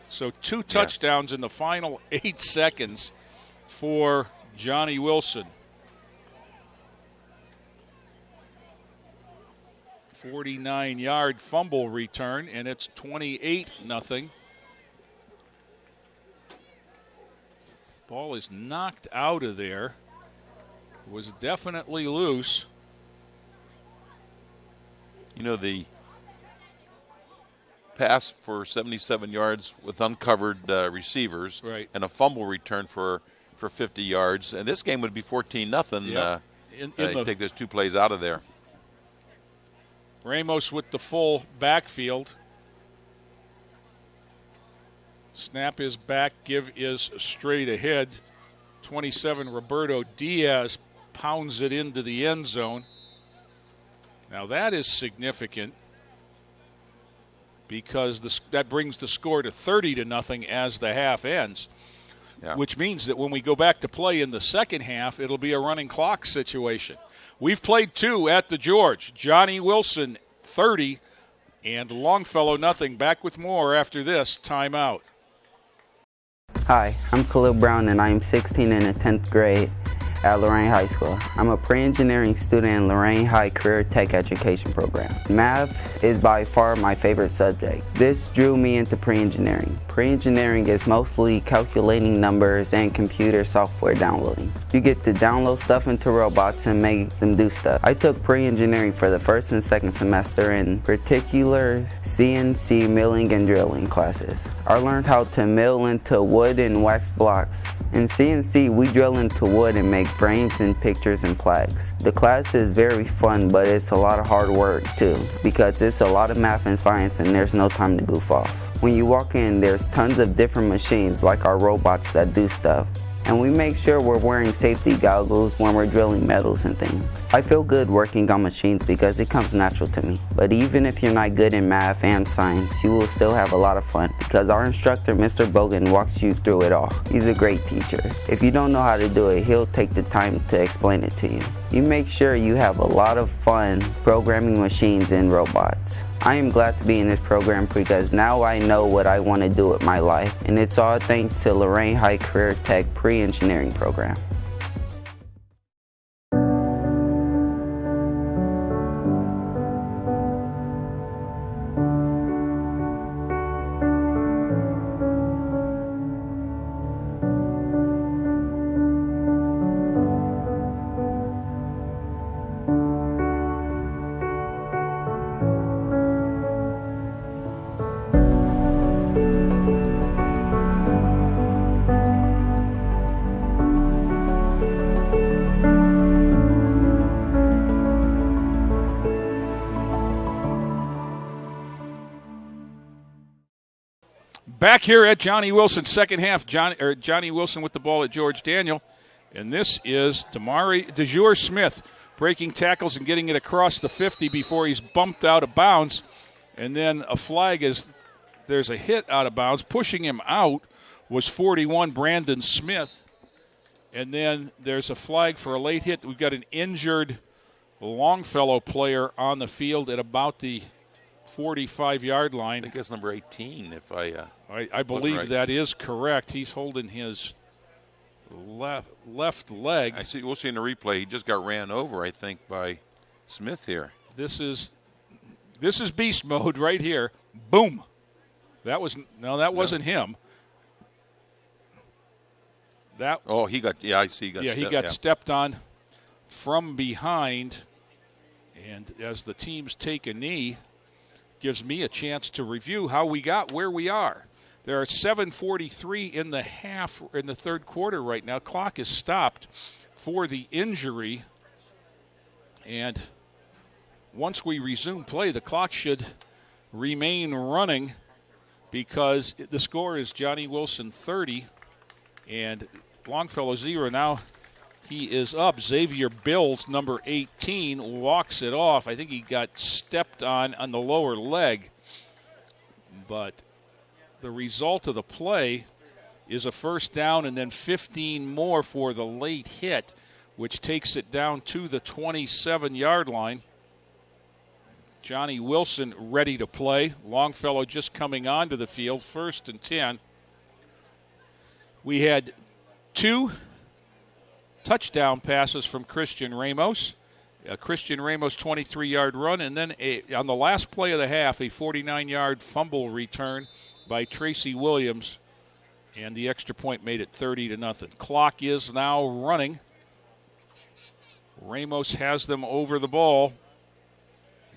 So 2 touchdowns in the final 8 seconds for Johnnie Wilson. 49-yard fumble return, and it's 28-0. Ball is knocked out of there. Was definitely loose. You know, the pass for 77 yards with uncovered receivers, right, and a fumble return for 50 yards. And this game would be 14-0. Yep. You take those 2 plays out of there. Ramos with the full backfield. Snap is back, give is straight ahead. 27, Roberto Diaz pounds it into the end zone. Now that is significant because that brings the score to 30-0 as the half ends, which means that when we go back to play in the second half, it'll be a running clock situation. We've played 2 at the George. Johnnie Wilson 30 and Longfellow 0. Back with more after this timeout. Hi, I'm Khalil Brown and I'm 16 in the 10th grade at Lorain High School. I'm a pre-engineering student in Lorain High Career Tech Education Program. Math is by far my favorite subject. This drew me into pre-engineering. Pre-engineering is mostly calculating numbers and computer software downloading. You get to download stuff into robots and make them do stuff. I took pre-engineering for the first and second semester, in particular CNC milling and drilling classes. I learned how to mill into wood and wax blocks. In CNC, we drill into wood and make frames and pictures and plaques. The class is very fun, but it's a lot of hard work too, because it's a lot of math and science and there's no time to goof off. When you walk in, there's tons of different machines like our robots that do stuff. And we make sure we're wearing safety goggles when we're drilling metals and things. I feel good working on machines because it comes natural to me. But even if you're not good in math and science, you will still have a lot of fun because our instructor, Mr. Bogan, walks you through it all. He's a great teacher. If you don't know how to do it, he'll take the time to explain it to you. You make sure you have a lot of fun programming machines and robots. I am glad to be in this program because now I know what I want to do with my life, and it's all thanks to Lorain High Career Tech Pre-Engineering Program. Back here at Johnny Wilson, second half. Johnny Wilson with the ball at George Daniel. And this is DeJour Smith breaking tackles and getting it across the 50 before he's bumped out of bounds. And then a flag as there's a hit out of bounds. Pushing him out was 41, Brandon Smith. And then there's a flag for a late hit. We've got an injured Longfellow player on the field at about the 45-yard line. I think that's number 18, if I believe right. that is correct. He's holding his left leg. We'll see in the replay. He just got ran over, I think, by Smith here. This is beast mode right here. Boom. That wasn't him. He got stepped on from behind, and as the teams take a knee, gives me a chance to review how we got where we are. There are 7:43 in the third quarter right now. Clock is stopped for the injury, and once we resume play, the clock should remain running because the score is Johnny Wilson 30 and Longfellow 0. Now he is up. Xavier Bills, number 18, walks it off. I think he got stepped on the lower leg. But the result of the play is a first down and then 15 more for the late hit, which takes it down to the 27-yard line. Johnny Wilson ready to play. Longfellow just coming onto the field, 1st and 10. We had 2 touchdown passes from Christian Ramos. A Christian Ramos 23-yard run, and then on the last play of the half, a 49-yard fumble return by Tracy Williams, and the extra point made it 30-0. Clock is now running. Ramos has them over the ball.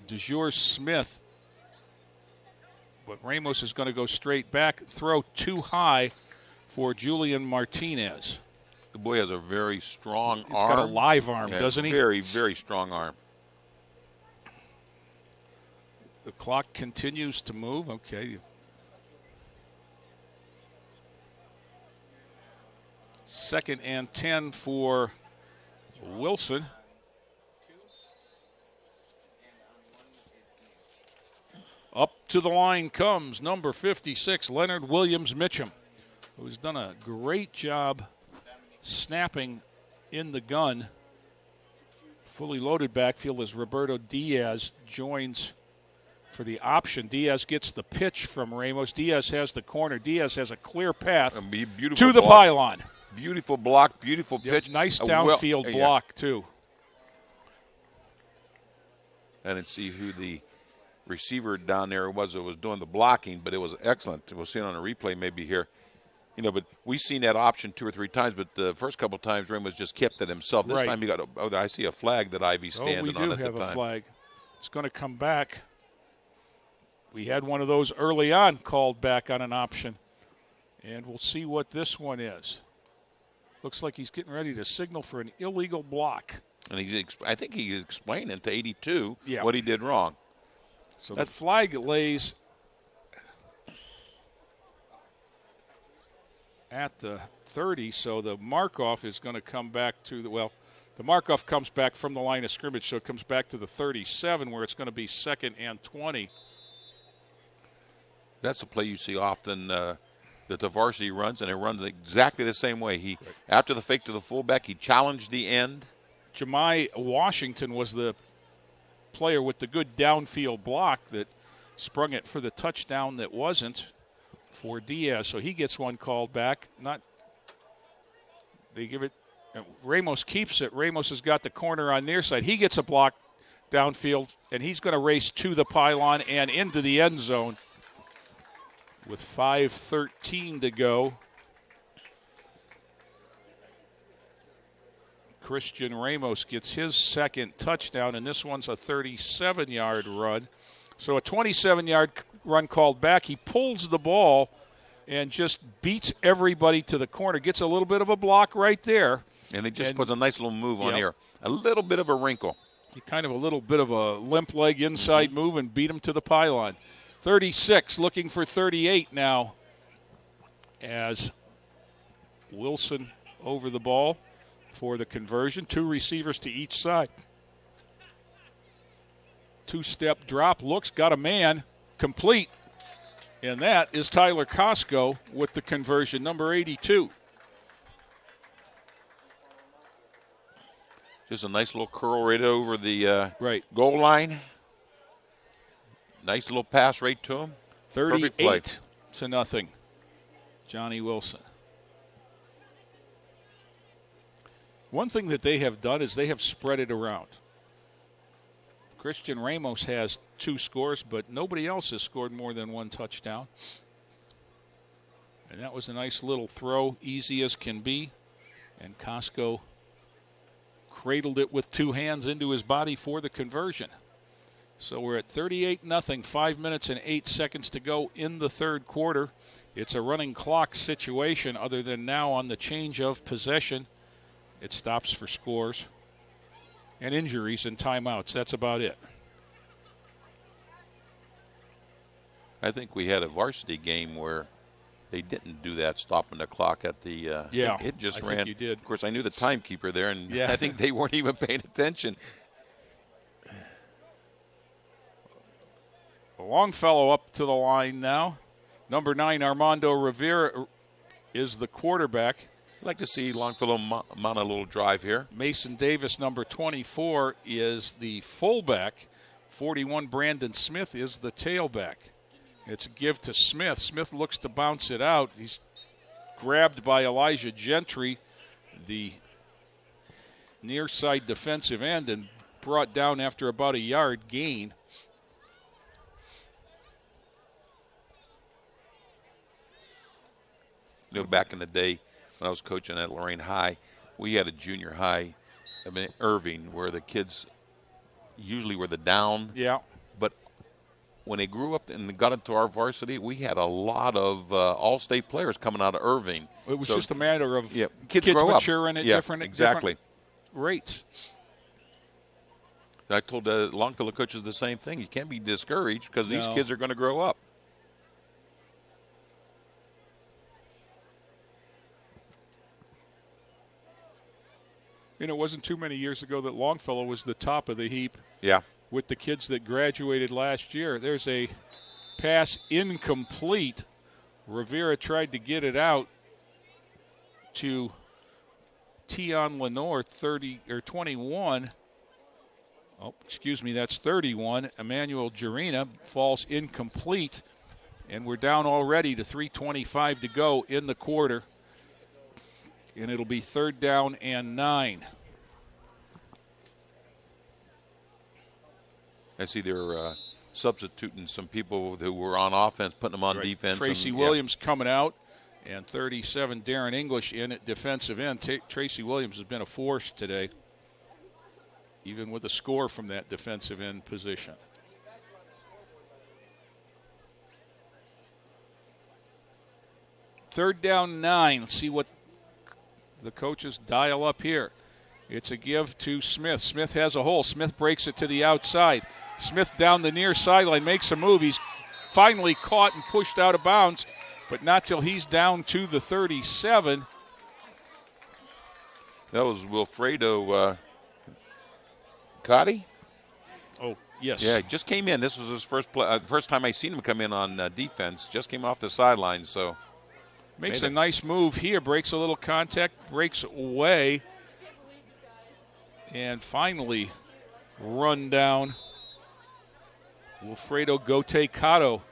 DeJour Smith, but Ramos is going to go straight back, throw too high for Julian Martinez. The boy has a very strong arm. He's got a live arm, doesn't he? Very, very strong arm. The clock continues to move. Okay. Second and 10 for Wilson. Up to the line comes number 56, Leonard Williams Mitchum, who's done a great job snapping in the gun. Fully loaded backfield as Roberto Diaz joins for the option. Diaz gets the pitch from Ramos. Diaz has the corner. Diaz has a clear path to the pylon. Beautiful block, beautiful pitch. Nice downfield block, too. I didn't see who the receiver down there was that was doing the blocking, but it was excellent. We'll see it on a replay maybe here. But we've seen that option 2 or 3 times, but the first couple of times Ramos just kept it himself. This time he got I see a flag that Ivy's standing on at the time. We do have a flag. It's going to come back. We had one of those early on called back on an option, and we'll see what this one is. Looks like he's getting ready to signal for an illegal block. And I think he's explaining to 82 what he did wrong. So that flag lays at the 30, so the mark-off is going to come back to the mark-off comes back from the line of scrimmage, so it comes back to the 37 where it's going to be 2nd and 20. That's a play you see often that the varsity runs, and it runs exactly the same way. After the fake to the fullback, he challenged the end. Jemai Washington was the player with the good downfield block that sprung it for the touchdown that wasn't for Diaz. So he gets one called back. They give it. Ramos keeps it. Ramos has got the corner on their side. He gets a block downfield, and he's going to race to the pylon and into the end zone with 5:13 to go. Christian Ramos gets his second touchdown, and this one's a 37-yard run. So a 27-yard run called back. He pulls the ball and just beats everybody to the corner, gets a little bit of a block right there. And he just puts a nice little move on here. A little bit of a wrinkle. He kind of a little bit of a limp leg inside move and beat him to the pylon. 36 looking for 38 now as Wilson over the ball for the conversion. 2 receivers to each side. 2-step drop, looks, got a man, complete. And that is Tyler Costco with the conversion, number 82. Just a nice little curl right over the right goal line. Nice little pass right to him. 38-0. Johnnie Wilson. One thing that they have done is they have spread it around. Christian Ramos has 2 scores, but nobody else has scored more than 1 touchdown. And that was a nice little throw, easy as can be. And Costco cradled it with 2 hands into his body for the conversion. So we're at 38-0, 5 minutes and 8 seconds to go in the third quarter. It's a running clock situation other than now on the change of possession. It stops for scores and injuries and timeouts. That's about it. I think we had a varsity game where they didn't do that, stopping the clock at the it just ran. You did. Of course, I knew the timekeeper there, and yeah. I think they weren't even paying attention. Longfellow up to the line now. Number 9, Armando Rivera, is the quarterback. I'd like to see Longfellow mount a little drive here. Mason Davis, number 24, is the fullback. 41, Brandon Smith, is the tailback. It's a give to Smith. Smith looks to bounce it out. He's grabbed by Elijah Gentry, the near side defensive end, and brought down after about a yard gain. You know, back in the day when I was coaching at Lorain High, we had a junior high, Irving, where the kids usually were the down. Yeah. But when they grew up and got into our varsity, we had a lot of all-state players coming out of Irving. It was just a matter of kids grow up. maturing at different rates. I told the Longfellow coaches the same thing. You can't be discouraged because these kids are going to grow up. It wasn't too many years ago that Longfellow was the top of the heap. Yeah. With the kids that graduated last year. There's a pass incomplete. Rivera tried to get it out to Tion Lenore, 21. Oh, excuse me, that's 31. Emmanuel Jarina falls incomplete, and we're down already to 3:25 to go in the quarter. And it'll be 3rd down and 9. I see they're substituting some people who were on offense, putting them on defense. Tracy Williams coming out, and 37, Darren English in at defensive end. Tracy Williams has been a force today, even with a score from that defensive end position. Third down 9. Let's see what the coaches dial up here. It's a give to Smith. Smith has a hole. Smith breaks it to the outside. Smith down the near sideline, makes a move. He's finally caught and pushed out of bounds, but not till he's down to the 37. That was Wilfredo Cotty? Oh, yes. Yeah, just came in. This was his first play. First time I seen him come in on defense. Just came off the sideline, so. Makes a nice move here, breaks a little contact, breaks away, and finally run down. Wilfredo Gote Cotto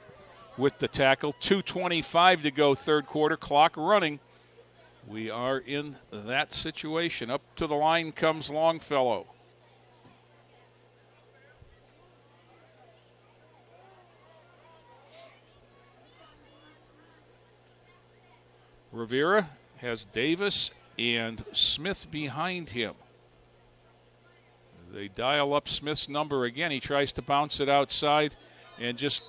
with the tackle. 2:25 to go, third quarter, clock running. We are in that situation. Up to the line comes Longfellow. Rivera has Davis and Smith behind him. They dial up Smith's number again. He tries to bounce it outside and just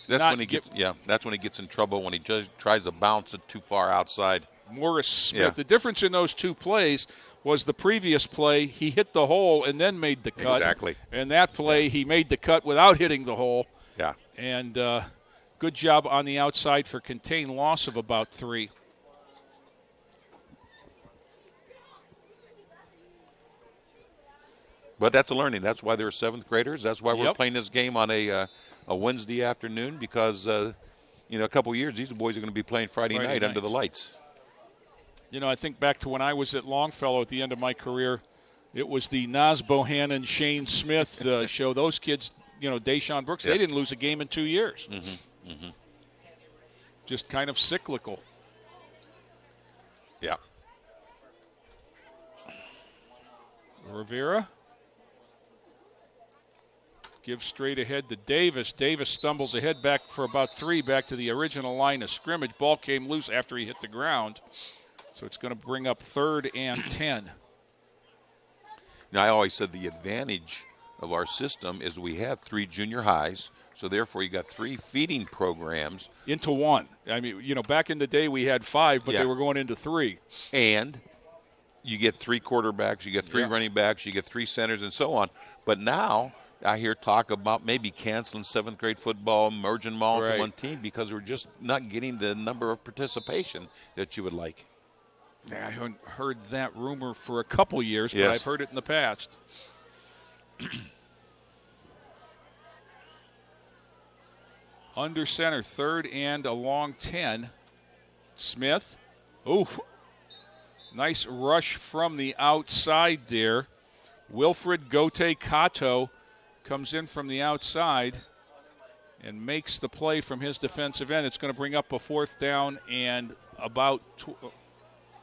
that's when he gets in trouble, when he just tries to bounce it too far outside. Morris Smith. The difference in those two plays was the previous play, he hit the hole and then made the cut. Exactly. And that play, he made the cut without hitting the hole. Yeah. And Good job on the outside for contained loss of about 3. But that's a learning. That's why they're 7th graders. That's why we're Yep. playing this game on a Wednesday afternoon because, a couple of years, these boys are going to be playing Friday night under the lights. I think back to when I was at Longfellow at the end of my career. It was the Naz Bohannon, Shane Smith show. Those kids, Deshaun Brooks, they didn't lose a game in 2 years. Just kind of cyclical. Yeah. Rivera gives straight ahead to Davis. Davis stumbles ahead back for about 3 back to the original line of scrimmage. Ball came loose after he hit the ground. So it's going to bring up 3rd and 10. Now, I always said the advantage of our system is we have 3 junior highs, so therefore you got 3 feeding programs. Into 1. I mean, back in the day we had 5, but they were going into 3. And you get 3 quarterbacks, you get 3 running backs, you get 3 centers, and so on. But now I hear talk about maybe canceling 7th grade football, merging them all into one team because we're just not getting the number of participation that you would like. Yeah, I haven't heard that rumor for a couple years, but I've heard it in the past. Under center, 3rd and a long 10. Smith. Oh, nice rush from the outside there. Wilfred Gote Cato comes in from the outside and makes the play from his defensive end. It's going to bring up a 4th down and about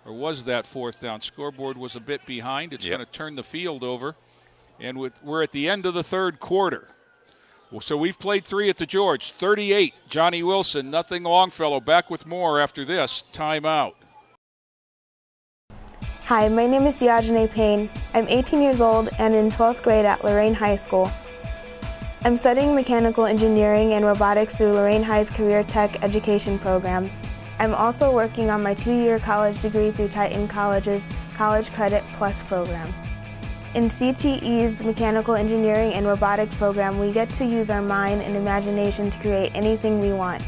or was that 4th down? Scoreboard was a bit behind. It's going to turn the field over. And we're at the end of the 3rd quarter. Well, so we've played 3 at the George. 38, Johnnie Wilson, nothing Longfellow. Back with more after this timeout. Hi, my name is Diogene Payne. I'm 18 years old and in 12th grade at Lorain High School. I'm studying mechanical engineering and robotics through Lorain High's Career Tech Education program. I'm also working on my 2-year college degree through Titan College's College Credit Plus program. In CTE's Mechanical Engineering and Robotics program, we get to use our mind and imagination to create anything we want.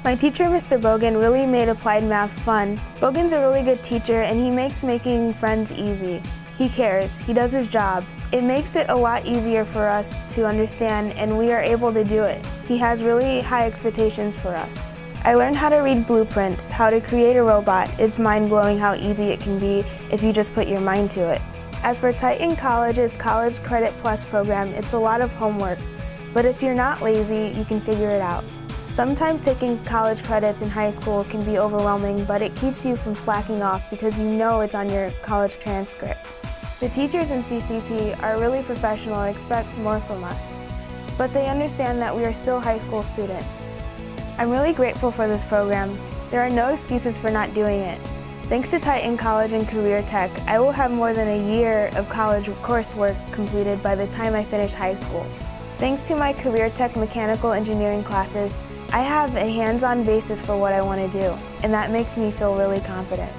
My teacher, Mr. Bogan, really made applied math fun. Bogan's a really good teacher and he makes making friends easy. He cares, he does his job. It makes it a lot easier for us to understand and we are able to do it. He has really high expectations for us. I learned how to read blueprints, how to create a robot. It's mind-blowing how easy it can be if you just put your mind to it. As for Titan College's College Credit Plus program, it's a lot of homework, but if you're not lazy, you can figure it out. Sometimes taking college credits in high school can be overwhelming, but it keeps you from slacking off because you know it's on your college transcript. The teachers in CCP are really professional and expect more from us, but they understand that we are still high school students. I'm really grateful for this program. There are no excuses for not doing it. Thanks to Titan College and Career Tech, I will have more than a year of college coursework completed by the time I finish high school. Thanks to my Career Tech mechanical engineering classes, I have a hands-on basis for what I want to do, and that makes me feel really confident.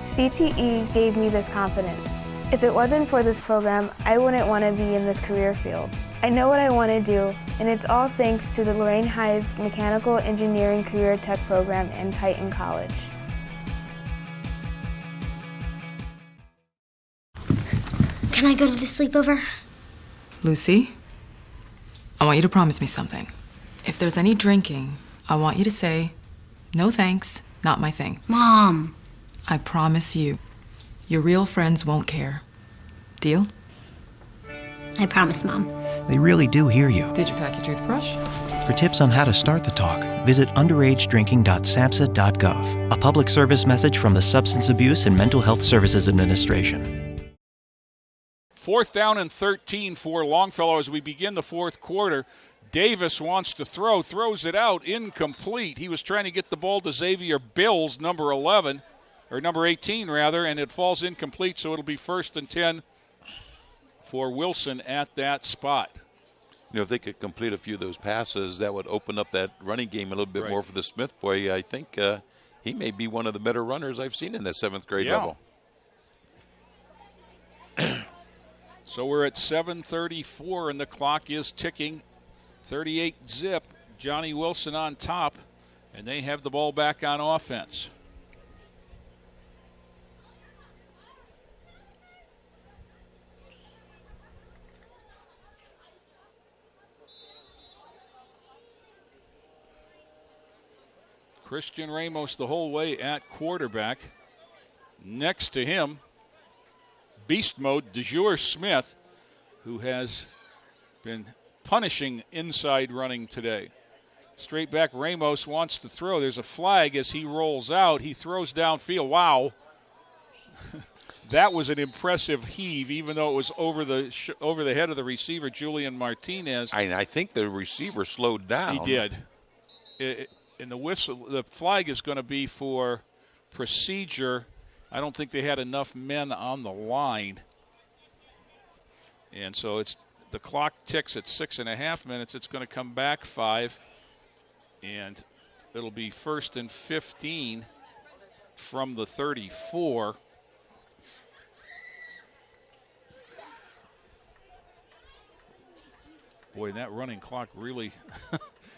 CTE gave me this confidence. If it wasn't for this program, I wouldn't want to be in this career field. I know what I want to do, and it's all thanks to the Lorain High's Mechanical Engineering Career Tech program and Titan College. Can I go to the sleepover? Lucy, I want you to promise me something. If there's any drinking, I want you to say, "No thanks, not my thing." Mom! I promise you, your real friends won't care. Deal? I promise, Mom. They really do hear you. Did you pack your toothbrush? For tips on how to start the talk, visit underagedrinking.samhsa.gov. A public service message from the Substance Abuse and Mental Health Services Administration. 4th down and 13 for Longfellow as we begin the 4th quarter. Davis wants to throw, throws it out, incomplete. He was trying to get the ball to Xavier Bills, number 18 rather, and it falls incomplete, so it'll be 1st and 10 for Wilson at that spot. If they could complete a few of those passes, that would open up that running game a little bit more for the Smith boy. I think he may be one of the better runners I've seen in the 7th grade level. So we're at 7:34, and the clock is ticking. 38 zip. Johnnie Wilson on top, and they have the ball back on offense. Christian Ramos the whole way at quarterback. Next to him, beast mode, DeJour Smith, who has been punishing inside running today. Straight back, Ramos wants to throw. There's a flag as he rolls out. He throws downfield. Wow. That was an impressive heave, even though it was over the head of the receiver, Julian Martinez. I think the receiver slowed down. He did. And the flag is going to be for procedure. I don't think they had enough men on the line. And so the clock ticks at 6.5 minutes. It's going to come back 5. And it'll be 1st and 15 from the 34. Boy, that running clock really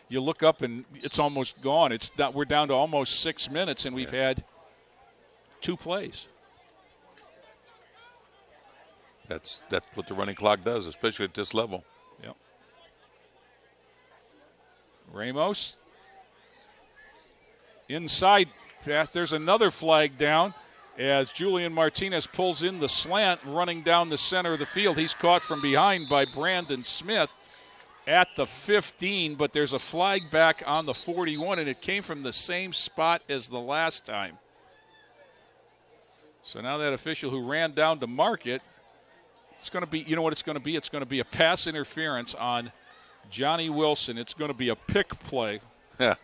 you look up and it's almost gone. We're down to almost 6 minutes, and we've had 2 plays. That's what the running clock does, especially at this level. Yep. Ramos. Inside pass. There's another flag down as Julian Martinez pulls in the slant, running down the center of the field. He's caught from behind by Brandon Smith at the 15, but there's a flag back on the 41, and it came from the same spot as the last time. So now that official who ran down to mark it, it's going to be, you know what it's going to be? It's going to be a pass interference on Johnnie Wilson. It's going to be a pick play. Yeah.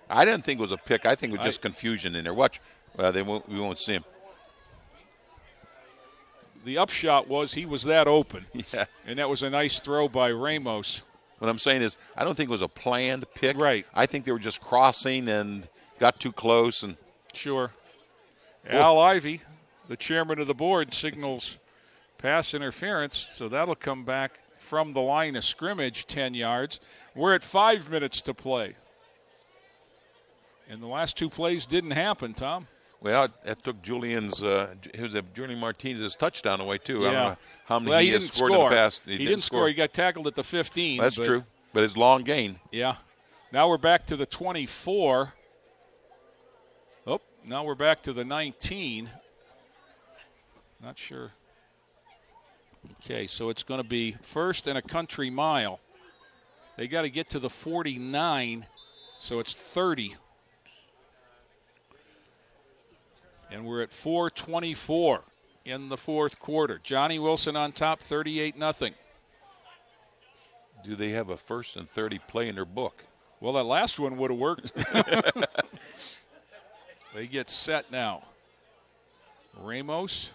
I didn't think it was a pick. I think it was just confusion in there. Watch. We won't see him. The upshot was he was that open. Yeah. And that was a nice throw by Ramos. What I'm saying is I don't think it was a planned pick. Right. I think they were just crossing and got too close. And Sure. Al Ivey, the chairman of the board, signals pass interference, so that'll come back from the line of scrimmage 10 yards. We're at 5 minutes to play. And the last 2 plays didn't happen, Tom. Well, that took Julian Martinez's touchdown away, too. Yeah. I don't know how many he has scored in the past. He didn't score. He got tackled at the 15. That's true, but it's long gain. Yeah. Now we're back to the 24. Oh, now we're back to the 19. Not sure. Okay, so it's going to be 1st and a country mile. They got to get to the 49, so it's 30. And we're at 4:24 in the 4th quarter. Johnnie Wilson on top, 38-0. Do they have a 1st and 30 play in their book? Well, that last one would have worked. They get set now. Ramos.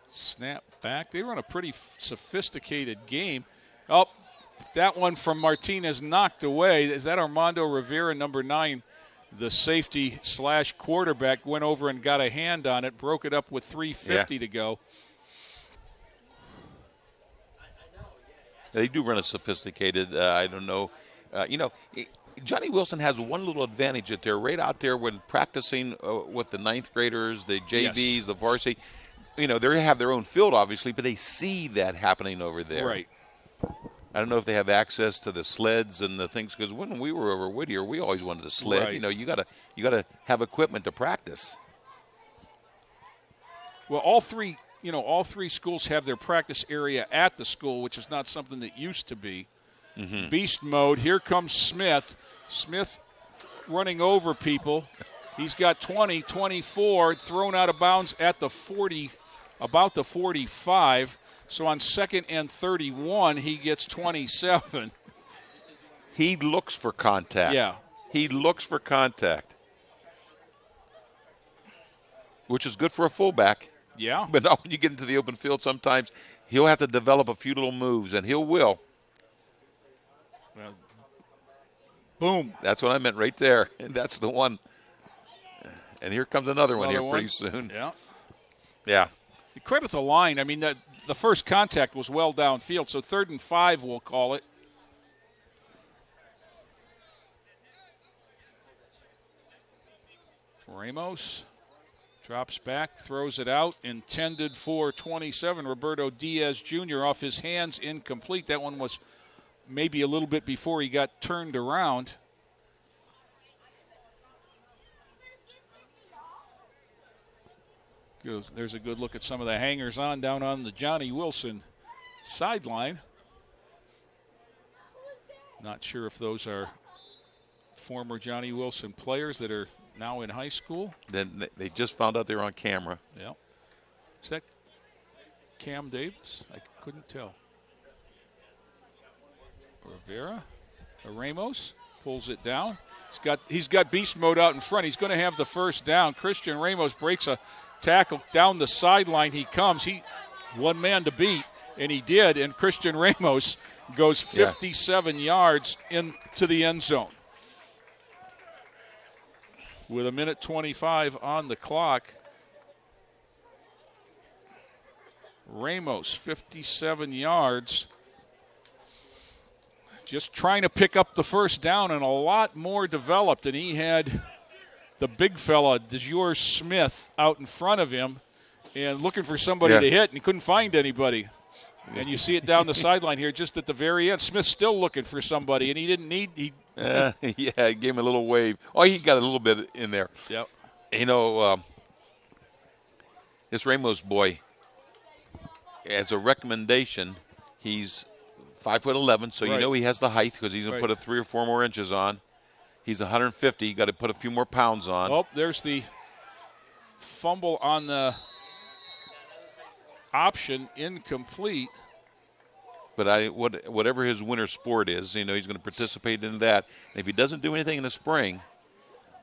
Snap back. They run a pretty sophisticated game. Oh, that one from Martinez knocked away. Is that Armando Rivera, number 9? The safety / quarterback went over and got a hand on it, broke it up with 3:50 to go. They do run a sophisticated, I don't know. Johnnie Wilson has one little advantage that they're right out there when practicing with the 9th graders, the JVs, Yes. the varsity. They have their own field, obviously, but they see that happening over there. Right. I don't know if they have access to the sleds and the things, because when we were over Whittier, we always wanted to sled. Right. You gotta have equipment to practice. Well, all three schools have their practice area at the school, which is not something that used to be. Mm-hmm. Beast mode. Here comes Smith. Smith running over people. He's got 20, 24, thrown out of bounds at the 40, about the 45. So on 2nd and 31, he gets 27. He looks for contact. Yeah. He looks for contact, which is good for a fullback. Yeah. But now when you get into the open field, sometimes he'll have to develop a few little moves, and he will. Well, boom. That's what I meant right there. And that's the one. And here comes another one here pretty soon. Yeah. Yeah. Credit the line. I mean, that the first contact was well downfield, so 3rd and 5 we'll call it. Ramos drops back, throws it out, intended for 27. Roberto Diaz Jr. off his hands, incomplete. That one was maybe a little bit before he got turned around. There's a good look at some of the hangers-on down on the Johnnie Wilson sideline. Not sure if those are former Johnnie Wilson players that are now in high school. Then they just found out they were on camera. Yeah. Is that Cam Davis? I couldn't tell. Rivera. Ramos pulls it down. He's got beast mode out in front. He's going to have the first down. Christian Ramos breaks a tackle down the sideline. He comes. One man to beat, and he did. And Christian Ramos goes 57 yards into the end zone. With 1:25 on the clock, Ramos, 57 yards. Just trying to pick up the first down and a lot more developed. And he had the big fella, DeJour Smith, out in front of him and looking for somebody to hit, and he couldn't find anybody. And you see it down the sideline here just at the very end. Smith's still looking for somebody, and he didn't need – he gave him a little wave. Oh, he got a little bit in there. Yep. You know, this Ramos boy, as a recommendation, he's 5'11", so you know he has the height because he's going to put 3 or 4 more inches on. He's 150. You got to put a few more pounds on. Oh, there's the fumble on the option, incomplete. But whatever his winter sport is, he's going to participate in that. And if he doesn't do anything in the spring,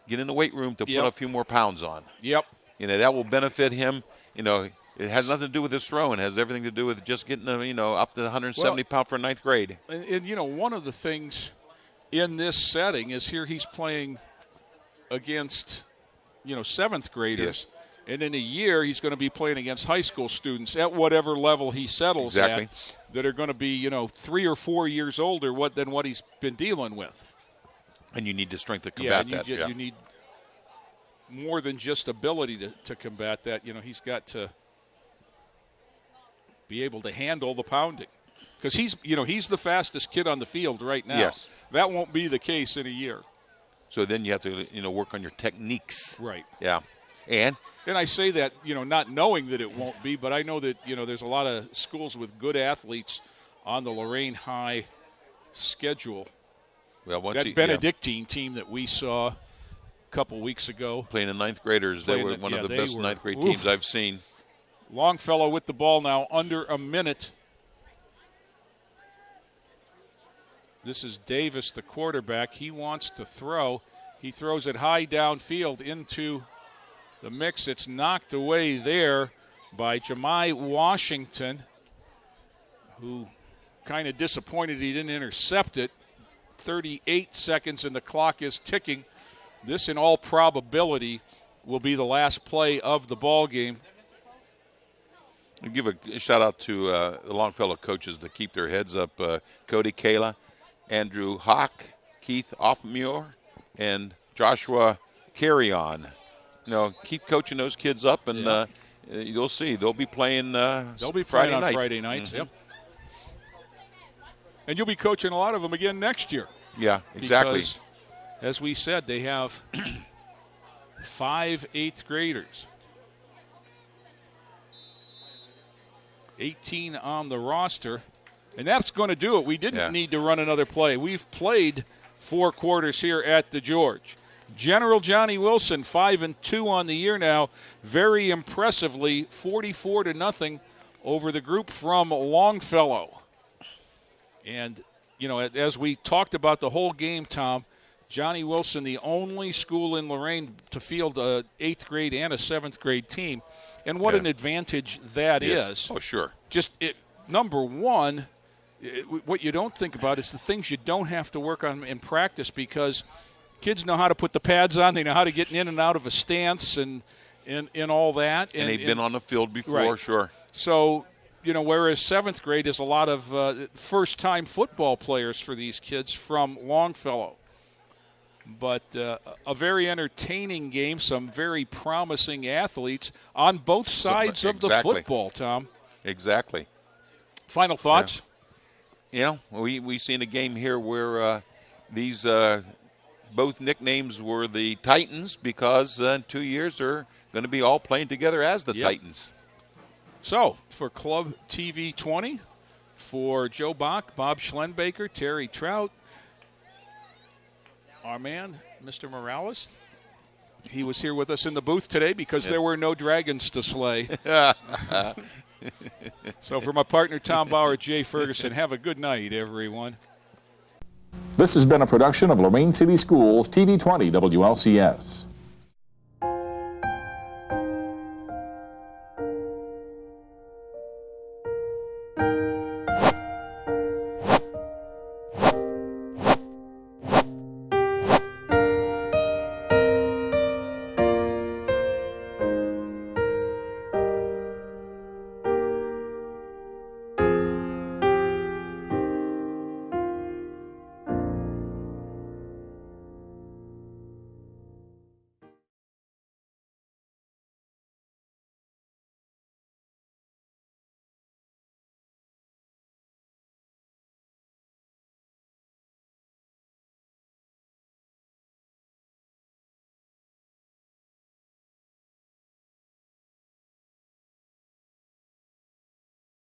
get in the weight room to put a few more pounds on. Yep. That will benefit him. It has nothing to do with his throwing. It has everything to do with just getting up to 170 pound for 9th grade. And one of the things in this setting is here he's playing against 7th graders. Yes. And in a year, he's going to be playing against high school students at whatever level he settles at that are going to be, 3 or 4 years older than what he's been dealing with. And you need the strength to combat that. You need more than just ability to combat that. He's got to be able to handle the pounding. Because he's the fastest kid on the field right now. Yes. That won't be the case in a year. So then you have to, work on your techniques. Right. Yeah. And I say that, not knowing that it won't be, but I know that, there's a lot of schools with good athletes on the Lorain High schedule. Well, that Benedictine team that we saw a couple weeks ago. Playing the 9th graders. They were one of the best 9th grade teams I've seen. Longfellow with the ball now, under a minute. This is Davis, the quarterback. He wants to throw. He throws it high downfield into the mix. It's knocked away there by Jemai Washington, who kind of disappointed he didn't intercept it. 38 seconds and the clock is ticking. This, in all probability, will be the last play of the ball game. I'll give a shout-out to the Longfellow coaches to keep their heads up. Cody Kayla, Andrew Hawk, Keith Offmuir, and Joshua Carry-On. Keep coaching those kids up, and you'll see. They'll be playing They'll be playing Friday on Friday nights, Mm-hmm. Yep. And you'll be coaching a lot of them again next year. Yeah, exactly. Because, as we said, they have 5 8th graders. 18 on the roster. And that's going to do it. We didn't need to run another play. We've played 4 quarters here at the George. General Johnnie Wilson, 5-2 on the year now. Very impressively, 44-0 over the group from Longfellow. And, as we talked about the whole game, Tom, Johnnie Wilson, the only school in Lorain to field a 8th grade and a 7th grade team. And what an advantage that is. Oh, sure. Just number one, what you don't think about is the things you don't have to work on in practice, because kids know how to put the pads on. They know how to get in and out of a stance and all that. And they've been on the field before, right. Sure. So whereas 7th grade is a lot of first-time football players for these kids from Longfellow. But a very entertaining game, some very promising athletes on both sides of the football, Tom. Exactly. Final thoughts? Yeah. We seen a game here where these both nicknames were the Titans because in 2 years they're going to be all playing together as the Titans. So, for Club TV 20, for Joe Bach, Bob Schlenbaker, Terry Trout, our man, Mr. Morales, he was here with us in the booth today because there were no dragons to slay. So for my partner, Tom Bauer, Jay Ferguson, have a good night, everyone. This has been a production of Lorain City Schools TV 20 WLCS.